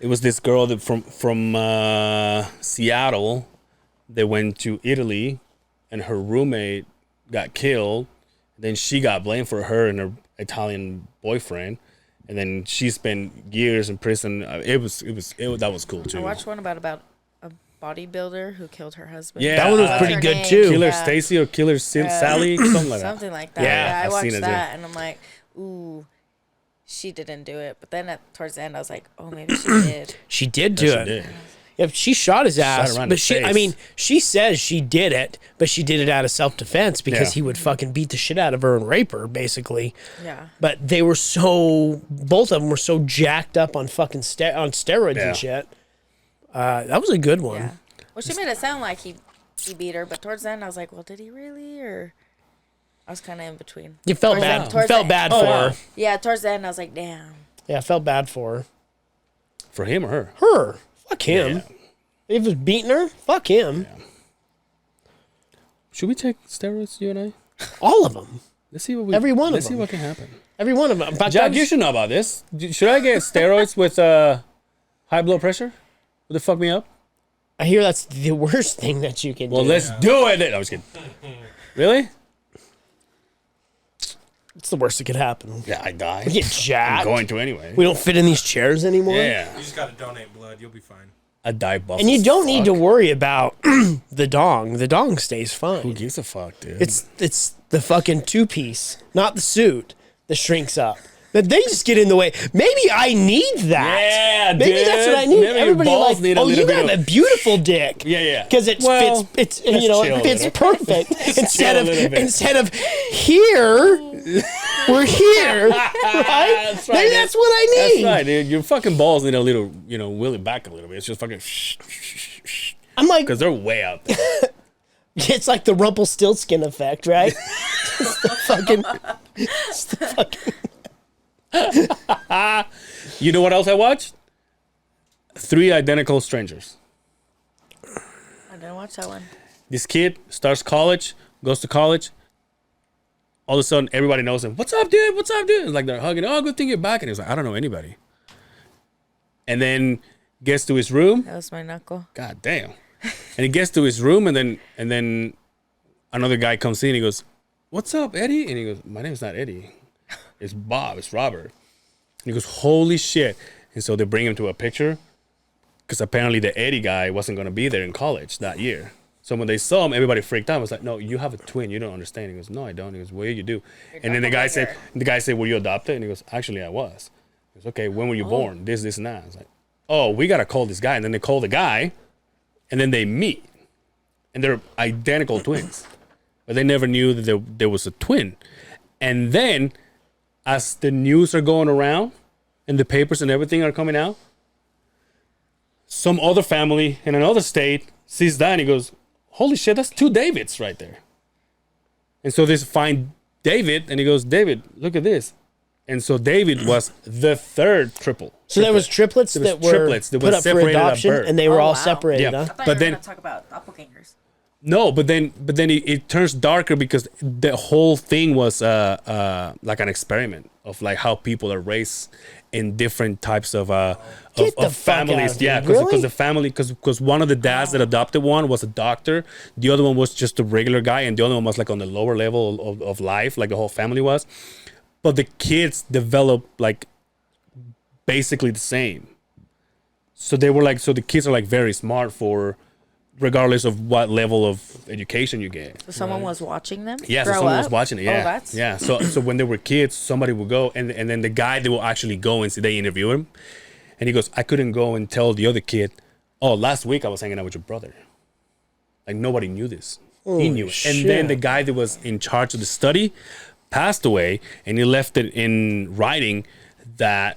It was this girl that from Seattle. They went to Italy, and her roommate got killed. Then she got blamed for her and her Italian boyfriend, and then she spent years in prison. That was cool too. I watched one about a bodybuilder who killed her husband. Yeah, That one was uh, pretty Her good name, too. Killer yeah. Stacy or Killer Sally, something like that. Something like that. Yeah, Yeah, I I've watched seen it, that and I'm like, ooh, she didn't do it. But then towards the end, I was like, oh, maybe she did. She did do She it. did. If she shot his ass, around but his she, I face. mean, she says she did it, but she did it out of self-defense because Yeah. he would fucking beat the shit out of her and rape her, basically. Yeah. But they were both of them were so jacked up on fucking on steroids Yeah. and shit. That was a good one. Yeah. Well, she made it sound like he beat her, but towards the end, I was like, well, did he really? Or I was kind of in between. You felt Towards bad. the- You towards felt the- bad Oh, for wow. her. Yeah, towards the end, I was like, damn. Yeah, I felt bad for her. For him or her? Her. Fuck him. Yeah. If he was beating her, fuck him. Should we take steroids, you and I? All of them. Let's see what we. Every one of Let's see them. what can happen. Every one of them. In fact, Jack, you should know about this. Should I get steroids with high blood pressure? Would it fuck me up? I hear that's the worst thing that you can Well, do. let's do it. No, I was kidding. Really? It's the worst that could happen. Yeah, I die. We get I'm jacked. going to anyway. We don't fit in these chairs anymore. Yeah, You just gotta donate blood. You'll be fine. I die buff. And you as don't need to fuck. worry about the dong. The dong stays Who fine. gives a fuck, dude? It's the fucking two-piece, not the suit, that shrinks up. But they just get in the way. Maybe I need that. Yeah, Maybe that's what I need. Maybe your Everybody balls like, need a oh, little you bit have of- a beautiful dick. Yeah, yeah. Because it Well, fits. It's let's you know chill it a fits little. perfect. chill a little bit. instead of here, we're here, right? That's right, Maybe dude. that's what I That's need. right, dude. Your fucking balls need a little, wheel it back a little bit. It's just fucking I'm like, because they're way out there. it's like the Rumpelstiltskin effect, right? It's the fucking. You know what else I watched? 3 Identical Strangers. I didn't watch that one. This kid starts college, goes to college. All of a sudden, everybody knows him. What's up, dude? What's up, dude? It's like they're hugging. Oh, good thing you're back. And he's like, I don't know anybody. And then gets to his room. That was my knuckle. God damn. And he gets to his room, and then another guy comes in. He goes, "What's up, Eddie?" And he goes, "My name's not Eddie. It's Bob. It's Robert." And he goes, "Holy shit!" And so they bring him to a picture because apparently the Eddie guy wasn't going to be there in college that year. So when they saw him, everybody freaked out. I was like, "No, you have a twin. You don't understand." He goes, "No, I don't." He goes, "Well, you do." And then the guy said, "Were you adopted?" And he goes, "Actually, I was." He goes, "Okay, when were you born?" This, and that. I was like, "Oh, we gotta call this guy." And then they call the guy, and then they meet, and they're identical twins, but they never knew that there was a twin. And then, as the news are going around, and the papers and everything are coming out, some other family in another state sees that and he goes, "Holy shit, that's 2 Davids right there." And so they find David, and he goes, "David, look at this." And so David was the 3rd triple. So there was triplets There was that were triplets that put were up for separated at adoption, birth. and they were Oh, all wow. separated. Yeah. Huh? I thought But you were then- going to talk about doppelgangers. No, but then it turns darker because the whole thing was like an experiment of like how people are raised in different types of Get the of fuck out families. of here. Yeah, because Really? the family because one of the dads that adopted one was a doctor, the other one was just a regular guy, and the other one was like on the lower level of life, like the whole family was. But the kids developed like basically the same. So they were like, so the kids are like very smart for regardless of what level of education you get. So someone was watching them? Yeah, so grow someone was up? watching it. Yeah, Oh, that's... yeah. So when they were kids, somebody would go, and then the guy they will actually go and see, they interview him, and he goes, "I couldn't go and tell the other kid, oh, last week I was hanging out with your brother." Like nobody knew this. He knew it. And then shit. the guy that was in charge of the study passed away, and he left it in writing that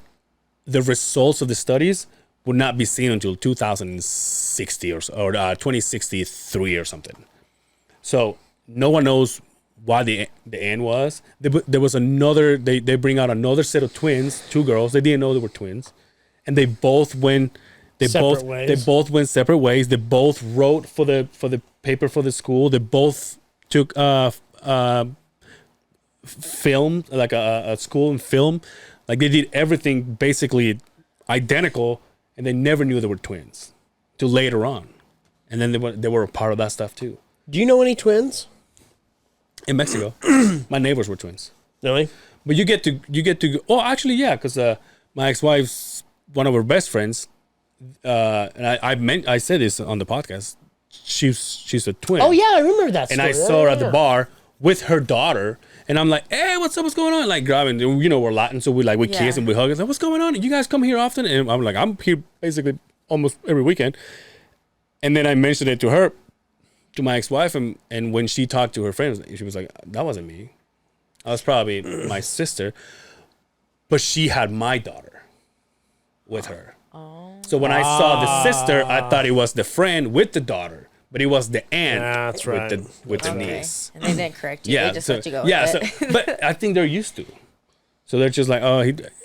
the results of the studies would not be seen until 2060 or 2063 or something. So no one knows why the end was. There was another. They bring out another set of twins, 2 girls. They didn't know they were twins, and they both went. They Separate ways. both went separate ways. They both wrote for the paper for the school. They both took film, like a school and film. Like they did everything basically identical, and they never knew they were twins till later on. And then they were a part of that stuff too. Do you know any twins? In Mexico, my neighbors were twins. No. But you get to oh, actually, yeah, because my ex-wife's one of her best friends, and I said this on the podcast. She's a twin. Oh yeah, I remember that. And Story. I saw her at the Yeah. bar with her daughter, and I'm like, "Hey, what's up? What's going on?" Like grabbing, you know, we're Latin, so we kiss and we hug. It's like, "What's going on? You guys come here often?" And I'm like, "I'm here basically almost every weekend." And then I mentioned it to her, to my ex-wife, and when she talked to her friends, she was like, "That wasn't me. That was probably my sister." But she had my daughter with her. So when I saw the sister, I thought it was the friend with the daughter, but it was the aunt That's right. with the Okay. niece. And they didn't correct you. Yeah, They just so, let you go yeah. with So, it. but I think they're used to. So they're just like, oh,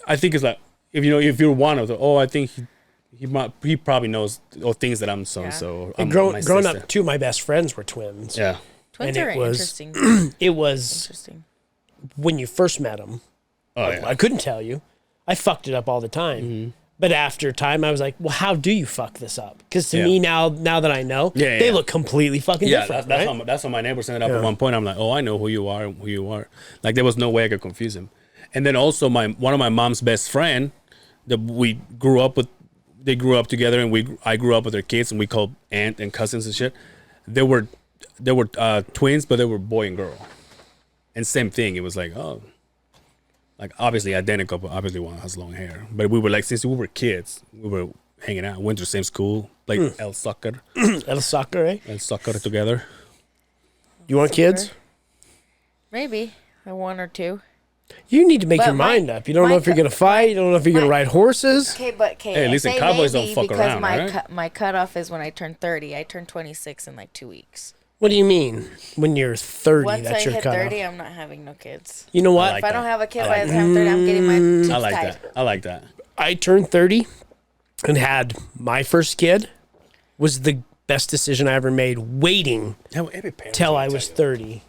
I think it's like if you're one of them, oh, I think he probably knows things that I'm so and so. And growing up, two of my best friends were twins. Yeah. Twins and are it was- interesting. It was Interesting. when you first met them. Oh yeah. I couldn't tell you. I fucked it up all the time. Mm-hmm. But after time, I was like, well, how do you fuck this up? Because to Yeah. me, now that I know, Yeah, they yeah. look completely fucking Yeah, different. that's right? how my neighbor sent it up Yeah. at one point. I'm like, oh, I know who you are and who you are. Like there was no way I could confuse him. And then also one of my mom's best friend that we grew up with, they grew up together, and I grew up with their kids, and we called aunt and cousins and shit. They were twins, but they were boy and girl, and same thing. It was like, oh, like obviously identical, but obviously one has long hair. But we were like, since we were kids, we were hanging out, went to the same school, played El Soccer, El soccer, eh? El Soccer together. You want kids? Maybe one or two. You need to make But your my- mind up. You don't my know if you're cu- going to fight. You don't know if you're going to my- ride horses. Okay, but okay. Hey, I listen, say cowboys don't maybe fuck because around, my right? my cutoff is when I turn 30. I turn 26 in like 2 weeks. What do you mean? When you're 30, Once I that's your hit cutoff. 30, I'm not having no kids. You know what? like If I don't that. have a kid I by like the time I'm 30, I'm getting my tubes I like tied. that. I like that. I turned 30 and had my first kid. Was the best decision I ever made, waiting Every parent. till I was 30.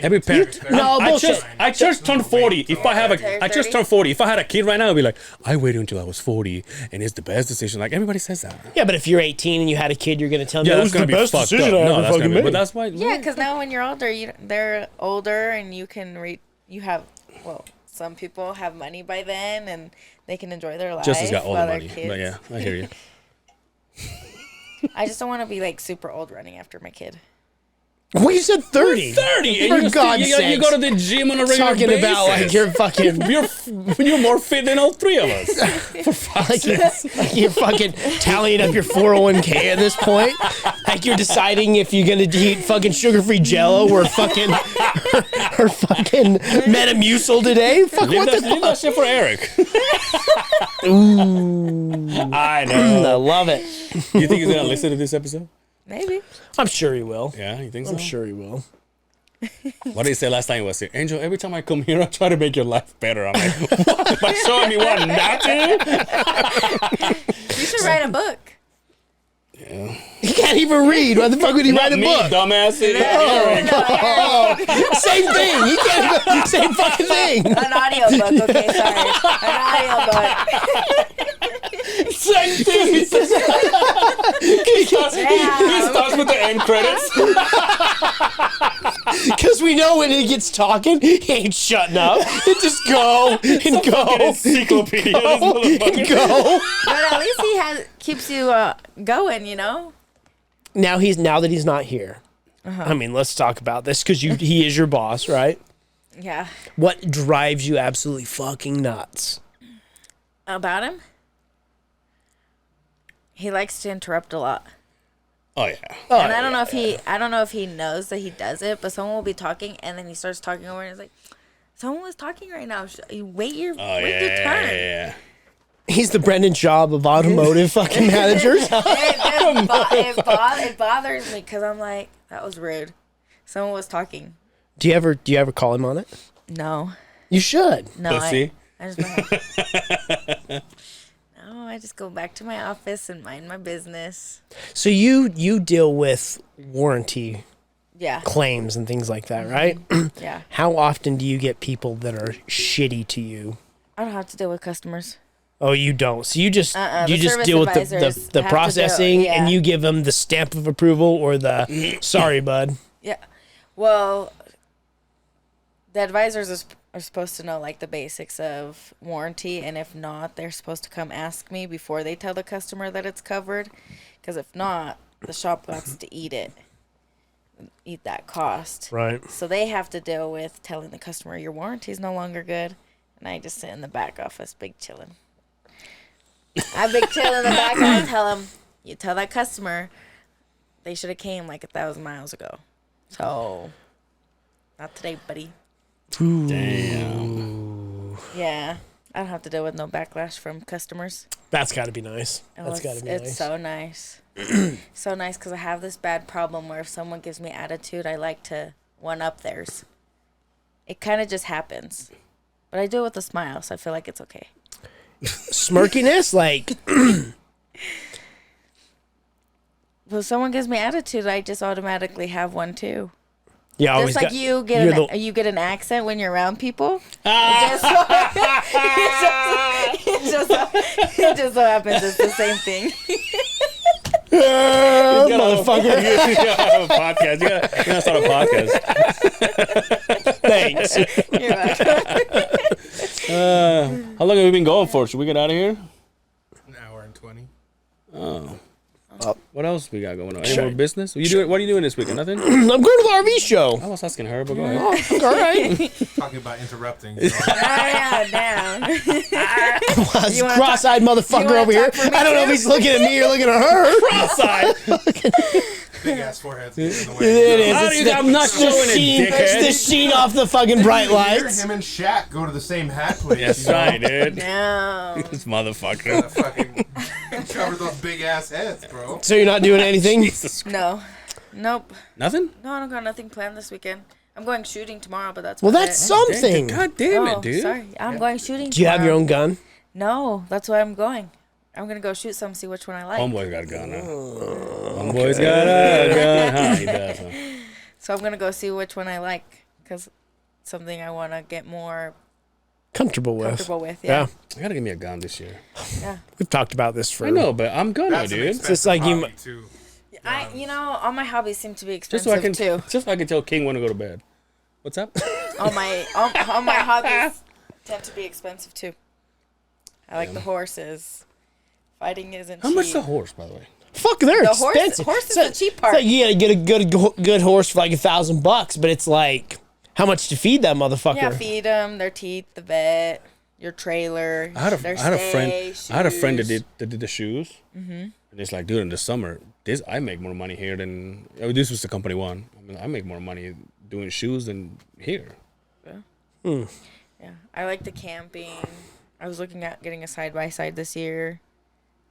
Every parent. No, bullshit. I just turned 40. If I have I just 30? turned 40. If I had a kid right now, I'd be like, I waited until I was 40, and it's the best decision. Like everybody says that. Yeah, but if you're 18 and you had a kid, you're going to tell me Yeah, that that's was gonna the be best fucked decision up. I No, ever that's fucking gonna be. But made. that's why. Yeah, because now when you're older, they're older and you can you have, well, some people have money by then and they can enjoy their life. Justice got all the while they're money. kids. But yeah, I hear you. I just don't want to be like super old running after my kid. Well, you said 30. 30. For And God's you sakes. go to the gym on a regular Talking basis. about like you're fucking you're more fit than all three of us. like you're fucking tallying up your 401k at this point. Like you're deciding if you're gonna eat fucking sugar-free Jello or fucking or fucking Metamucil today. Fuck, Leave what that, the leave that fuck? shit for Eric. Ooh, I I know. love it. You think he's gonna listen to this episode? Maybe. I'm sure he will. Yeah, you think so? I'm sure he will. What did he say last time he was here? Angel, every time I come here, I try to make your life better. I'm like, what? By showing me what not to? You should write a book. He can't even read. Why the fuck would he write a me, book? dumbass. Same thing. He can't even, same fucking thing. An audiobook, okay, sorry. An audiobook. Same thing. He starts with the end credits. Because we know when he gets talking, he ain't shutting up. It just go and go Encyclopedia. This and motherfucker. go. But at least he keeps you going, you know? Now that he's not here. I mean, let's talk about this because he is your boss, right? Yeah. What drives you absolutely fucking nuts? About him? He likes to interrupt a lot. Oh yeah. And I don't know if he knows that he does it, but someone will be talking and then he starts talking over and he's like, someone was talking right now. Wait your turn. Yeah. He's the Brendan Schaub of automotive fucking managers. It bothers me because I'm like, that was rude. Someone was talking. Do you ever call him on it? No. You should. No. Pussy. I just no, I just go back to my office and mind my business. So you deal with warranty Yeah. claims and things like that, right? Yeah. How often do you get people that are shitty to you? I don't have to deal with customers. Oh, you don't. So you just The you just service deal with advisors the have to deal- processing, and yeah. you give them the stamp of approval or the sorry, bud. Yeah. Well, the advisors are supposed to know like the basics of warranty, and if not, they're supposed to come ask me before they tell the customer that it's covered, because if not, the shop wants to eat that cost. Right. So they have to deal with telling the customer your warranty is no longer good, and I just sit in the back office, big chillin'. I big chill in the back, and I tell them, you tell that customer they should have came like 1,000 miles ago. So, not today, buddy. Damn. Yeah, I don't have to deal with no backlash from customers. That's got to be nice. Oh, That's got to be it's nice. so nice. So nice, because I have this bad problem where if someone gives me attitude, I like to one-up theirs. It kind of just happens. But I do it with a smile, so I feel like it's okay. Smirkiness, like Well, if someone gives me attitude, I just automatically have one too. you always Just like got, you you're get an accent when you're around people. It just so happens it's the same thing. motherfucker. You gotta have a podcast. You gotta start a podcast. Thanks. You're welcome. How long have we been going for? Should we get out of here? An hour and 20. Oh. What else we got going on? Any more business? What are you doing this weekend? Nothing? I'm going to the RV show. I was asking her, but go ahead. All right. Talking about interrupting. Yeah, down. This You wanna cross-eyed motherfucker wanna over here. talk for me I don't know if too? he's looking at me or looking at her. Cross-eyed. Big ass foreheads in the way. It is. How It's do you- the- I'm not it's the showing it, sheen- dickhead. It's the sheen off the fucking bright Hear lights. him and Shaq go to the same hat place. That's you know? right, dude. No. This motherfucker. Gotta fucking cover those big ass heads, bro. So you're not doing anything? Jesus Christ. No. Nope. Nothing? No, I don't got nothing planned this weekend. I'm going shooting tomorrow, but that's Well, about that's it. something. God damn Oh, it, dude. sorry. I'm going shooting Do you have your tomorrow. own gun? No, that's why I'm going. I'm going to go shoot some, see which one I like. Homeboy's got a gun, huh? Homeboy's got a gun, huh? He does, huh? So I'm going to go see which one I like, because something I want to get more Comfortable with. comfortable with. Yeah. I gotta give me a gun this year. Yeah. We've talked about this for. I know, but I'm gonna, That's an dude. expensive Just like you- hobby, too. All my hobbies seem to be Just expensive so I can, too. just so I can tell King when to go to bed. What's up? all my hobbies tend to be expensive too. I like the horses. Fighting isn't How cheap. much the horse, by the way? Fuck, they're The expensive. horse is So- the cheap it's part. like you gotta get a good horse for like $1,000, but it's like how much to feed that motherfucker? Yeah, feed them, their teeth, the vet, your trailer, I had a their friend. stay, I had a friend that shoes. did the shoes. Mm-hmm. And it's like, dude, in the summer, I make more money here than this was the company one. I mean, I make more money doing shoes than here. Yeah, I like the camping. I was looking at getting a side by side this year.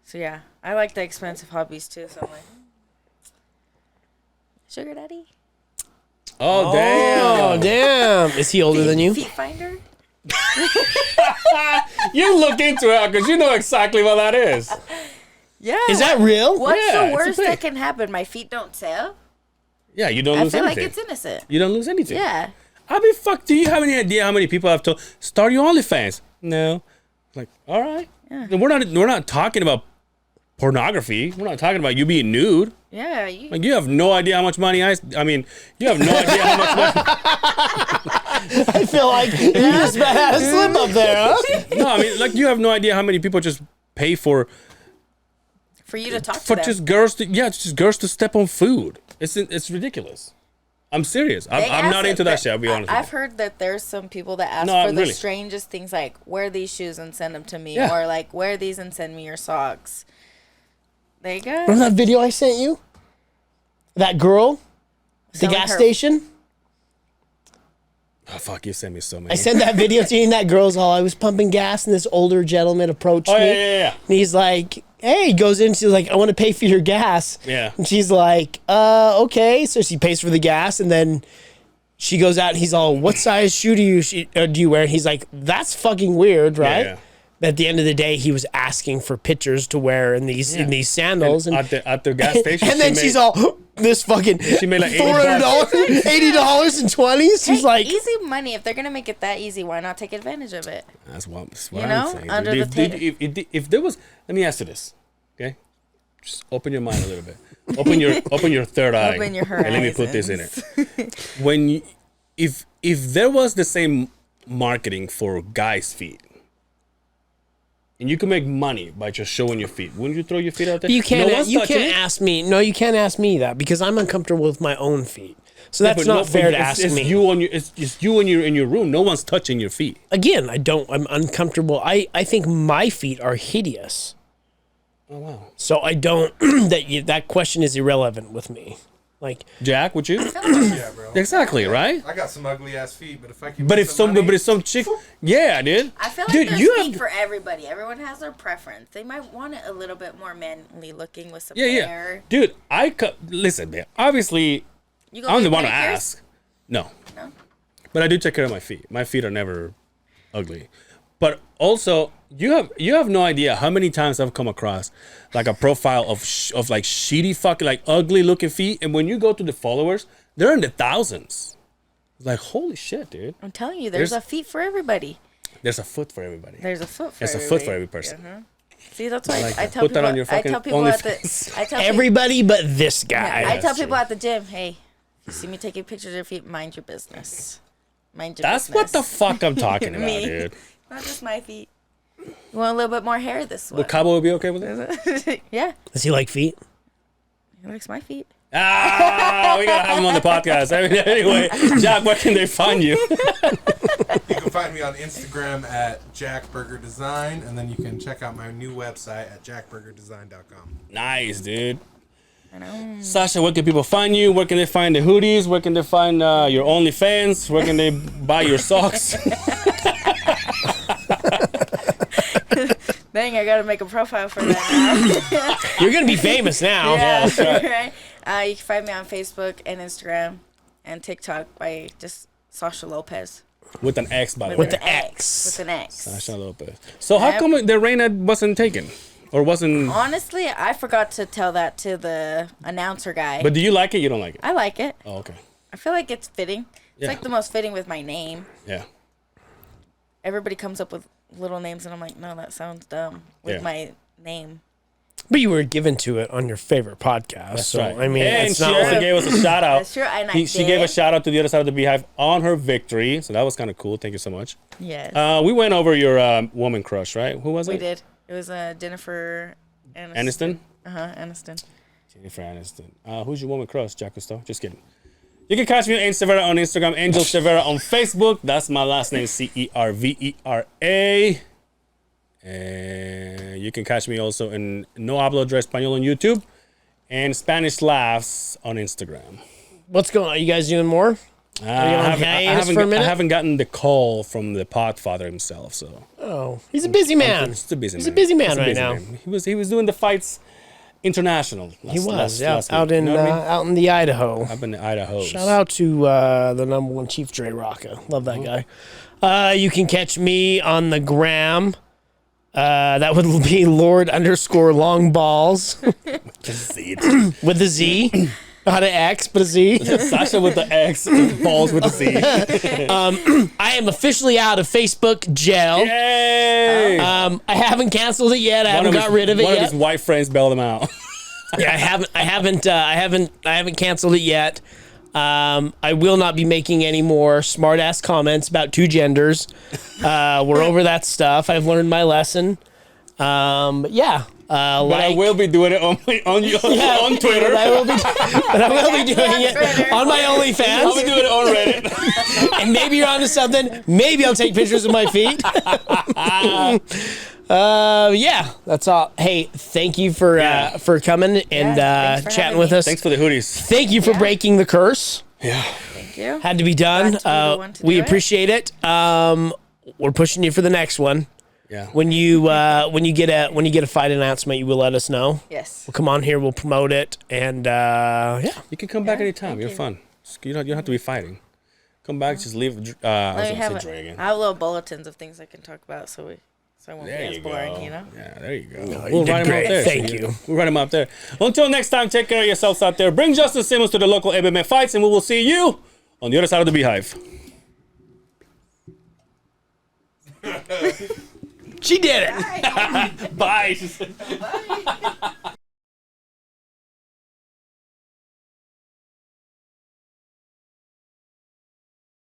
So yeah, I like the expensive hobbies too. So I'm like, sugar daddy, Oh, Oh, damn. Is he older than you? feet finder. You look into it because you know exactly what that is. Yeah. Is that real? What's Yeah, the it's a worst thing. that can happen? My feet don't sell. Yeah, you don't I lose feel anything. like it's innocent. You don't lose anything. Yeah. I mean, fuck, do you have any idea how many people I've told, start your OnlyFans? No. Like, all right. Yeah. And we're not talking about pornography. We're not talking about you being nude. Yeah. Like, you have no idea how much money you have no idea how much money. I feel like you just had a slip up there, huh? No, I mean, like, you have no idea how many people just pay for For you to talk to for them. just girls to just girls to step on food. It's ridiculous. I'm serious. They I'm not ask into it, that but shit. I'll be honest. I've with you. heard that there's some people that ask No, for the really. strangest things, like wear these shoes and send them to me, Yeah. or like wear these and send me your socks. There you go. Remember that video I sent you? That girl? The Selling gas her- station? Oh fuck! You sent me so many. I sent that video to you, and that girl's all, I was pumping gas, and this older gentleman approached Oh me. yeah. And he's like, hey, he goes in, she's like, I want to pay for your gas. Yeah. And she's like, okay. So she pays for the gas, and then she goes out, and he's all, what size shoe do you wear? And he's like, that's fucking weird, right? Yeah. But at the end of the day, he was asking for pictures to wear in these sandals. And, At the gas station. and then she's all, this fucking She made like $400, $80 and 20s. She's Hey, like, easy money. If they're gonna make it that easy, why not take advantage of it? That's what You I'm know, saying. under dude. the If there was, let me ask you this, okay? Just open your mind a little bit. Open your third eye. Open your And let me put this in it. When you, if there was the same marketing for guys' feet. And you can make money by just showing your feet. Wouldn't you throw your feet out there? You can't. No one's You touching can't it. ask me. No, you can't ask me that because I'm uncomfortable with my own feet. So that's But not fair to it's, ask it's me. You on your, it's you in your room. No one's touching your feet. Again, I'm uncomfortable. I think my feet are hideous. Oh wow. So I don't. That question is irrelevant with me. Like, Jack, would you? Yeah, bro. Exactly, right? I got some ugly ass feet, but if I can. But make if some, money- but if some chick, yeah, dude. I feel like Dude, there's you feet have, for everybody. Everyone has their preference. They might want it a little bit more manly looking with some yeah, hair. dude. Listen, man. Obviously, You go I'm the get one to pedicures? ask. No, No. but I do take care of my feet. My feet are never ugly. But also, you have no idea how many times I've come across like a profile of like shitty fucking like ugly looking feet, and when you go to the followers, they're in the thousands. It's like holy shit, dude. I'm telling you, there's a feet for everybody. There's a foot for everybody. There's a foot for There's a everybody. foot for every person. Uh-huh. See, that's why like I that. tell Put people. that on your I fucking tell people at OnlyFans. the. I tell people, everybody but this guy. I tell that's people true. at the gym, hey, if you see me taking pictures of your feet, mind your business. Mind your That's business. what the fuck I'm talking about, Me. dude. Not just my feet. You want a little bit more hair this one? Would Cabo would be okay with it? Yeah, Does he like feet? he likes my feet. Ah, we gotta have him on the podcast. Anyway, Jack, where can they find you? You can find me on Instagram at JackBurgerDesign, and then you can check out my new website at jackburgerdesign.com. Nice, dude. I know. Sasha, where can people find you? Where can they find the hoodies? Where can they find your OnlyFans? Where can they buy your socks? Dang, I gotta make a profile for that You're gonna be famous now. now. Yeah, right. You can find me on Facebook and Instagram and TikTok by just Sasha Lopez. With an X, by the With way. the X. With an X. Sasha Lopez. So how Yep. come the Reina wasn't taken? Or wasn't... Honestly, I forgot to tell that to the announcer guy. But do you like it? You don't like it? I like it. Oh, okay. I feel like it's fitting. It's Yeah. like the most fitting with my name. Yeah. Everybody comes up with little names, and I'm like, no, that sounds dumb with Yeah. my name. But you were given to it on your favorite podcast. That's so, right. I mean, and it's she not also like, gave us a shout out. That's true, and I She gave a did. shout out to the other side of the Beehive on her victory. So that was kind of cool. Thank you so much. Yes, We went over your woman crush, right? Who was we it? did. It was Jennifer Aniston. Aniston? Aniston. Jennifer Aniston. Who's your woman crush, Jack Cousteau? Just kidding. You can catch me on Severa on Instagram, Angel Severa on Facebook. That's my last name, Cervera. And you can catch me also in No Hablo de Español on YouTube and Spanish Laughs on Instagram. what's going on? Are you guys doing more? I on haven't, hiatus for a minute? I haven't gotten the call from the Podfather himself, so Oh, he's a busy man. He's a busy man. He's a busy man He's a right busy now. man. He was doing the fights international. He was last out week. in You know what I mean? out in the Idaho. Up in the Idaho. Shout out to the number one Chief Dre Rocca. Love that guy. You can catch me on the gram. That would be Lord_long balls with a Z. Not an X, but a Z. Sasha with the X, balls with the Z. I am officially out of Facebook jail. Yay! I haven't canceled it yet. I haven't got rid of it One yet. of his white friends bailed him out. Yeah, I haven't canceled it yet. I will not be making any more smart ass comments about two genders. We're over that stuff. I've learned my lesson. But yeah. But I will be doing it on Twitter. But I will be doing it on my I'll be OnlyFans. doing it on Reddit. And maybe you're onto something. Maybe I'll take pictures of my feet. Yeah, that's all. Hey, thank you for coming and thanks for chatting having with me. us. Thanks for the hoodies. Thank you for breaking the curse. Yeah. Thank you. Had to be done. Glad to be the one to We do it. appreciate it. We're pushing you for the next one. Yeah. When you get a fight announcement, you will let us know. Yes. We'll come on here. We'll promote it, and yeah. You can come back anytime. thank You're you. fun. You don't have to be fighting. Come back, just leave. I was Let me going to have say a, Dre again. I have little bulletins of things I can talk about, so I won't There be as you boring, go. you know. Yeah, there you go. you We'll did write him great. up there. Thank you. We'll write him up there. Until next time, take care of yourselves out there. Bring Justice Simmons to the local MMA fights, and we will see you on the other side of the Beehive. She did it. Bye. Bye.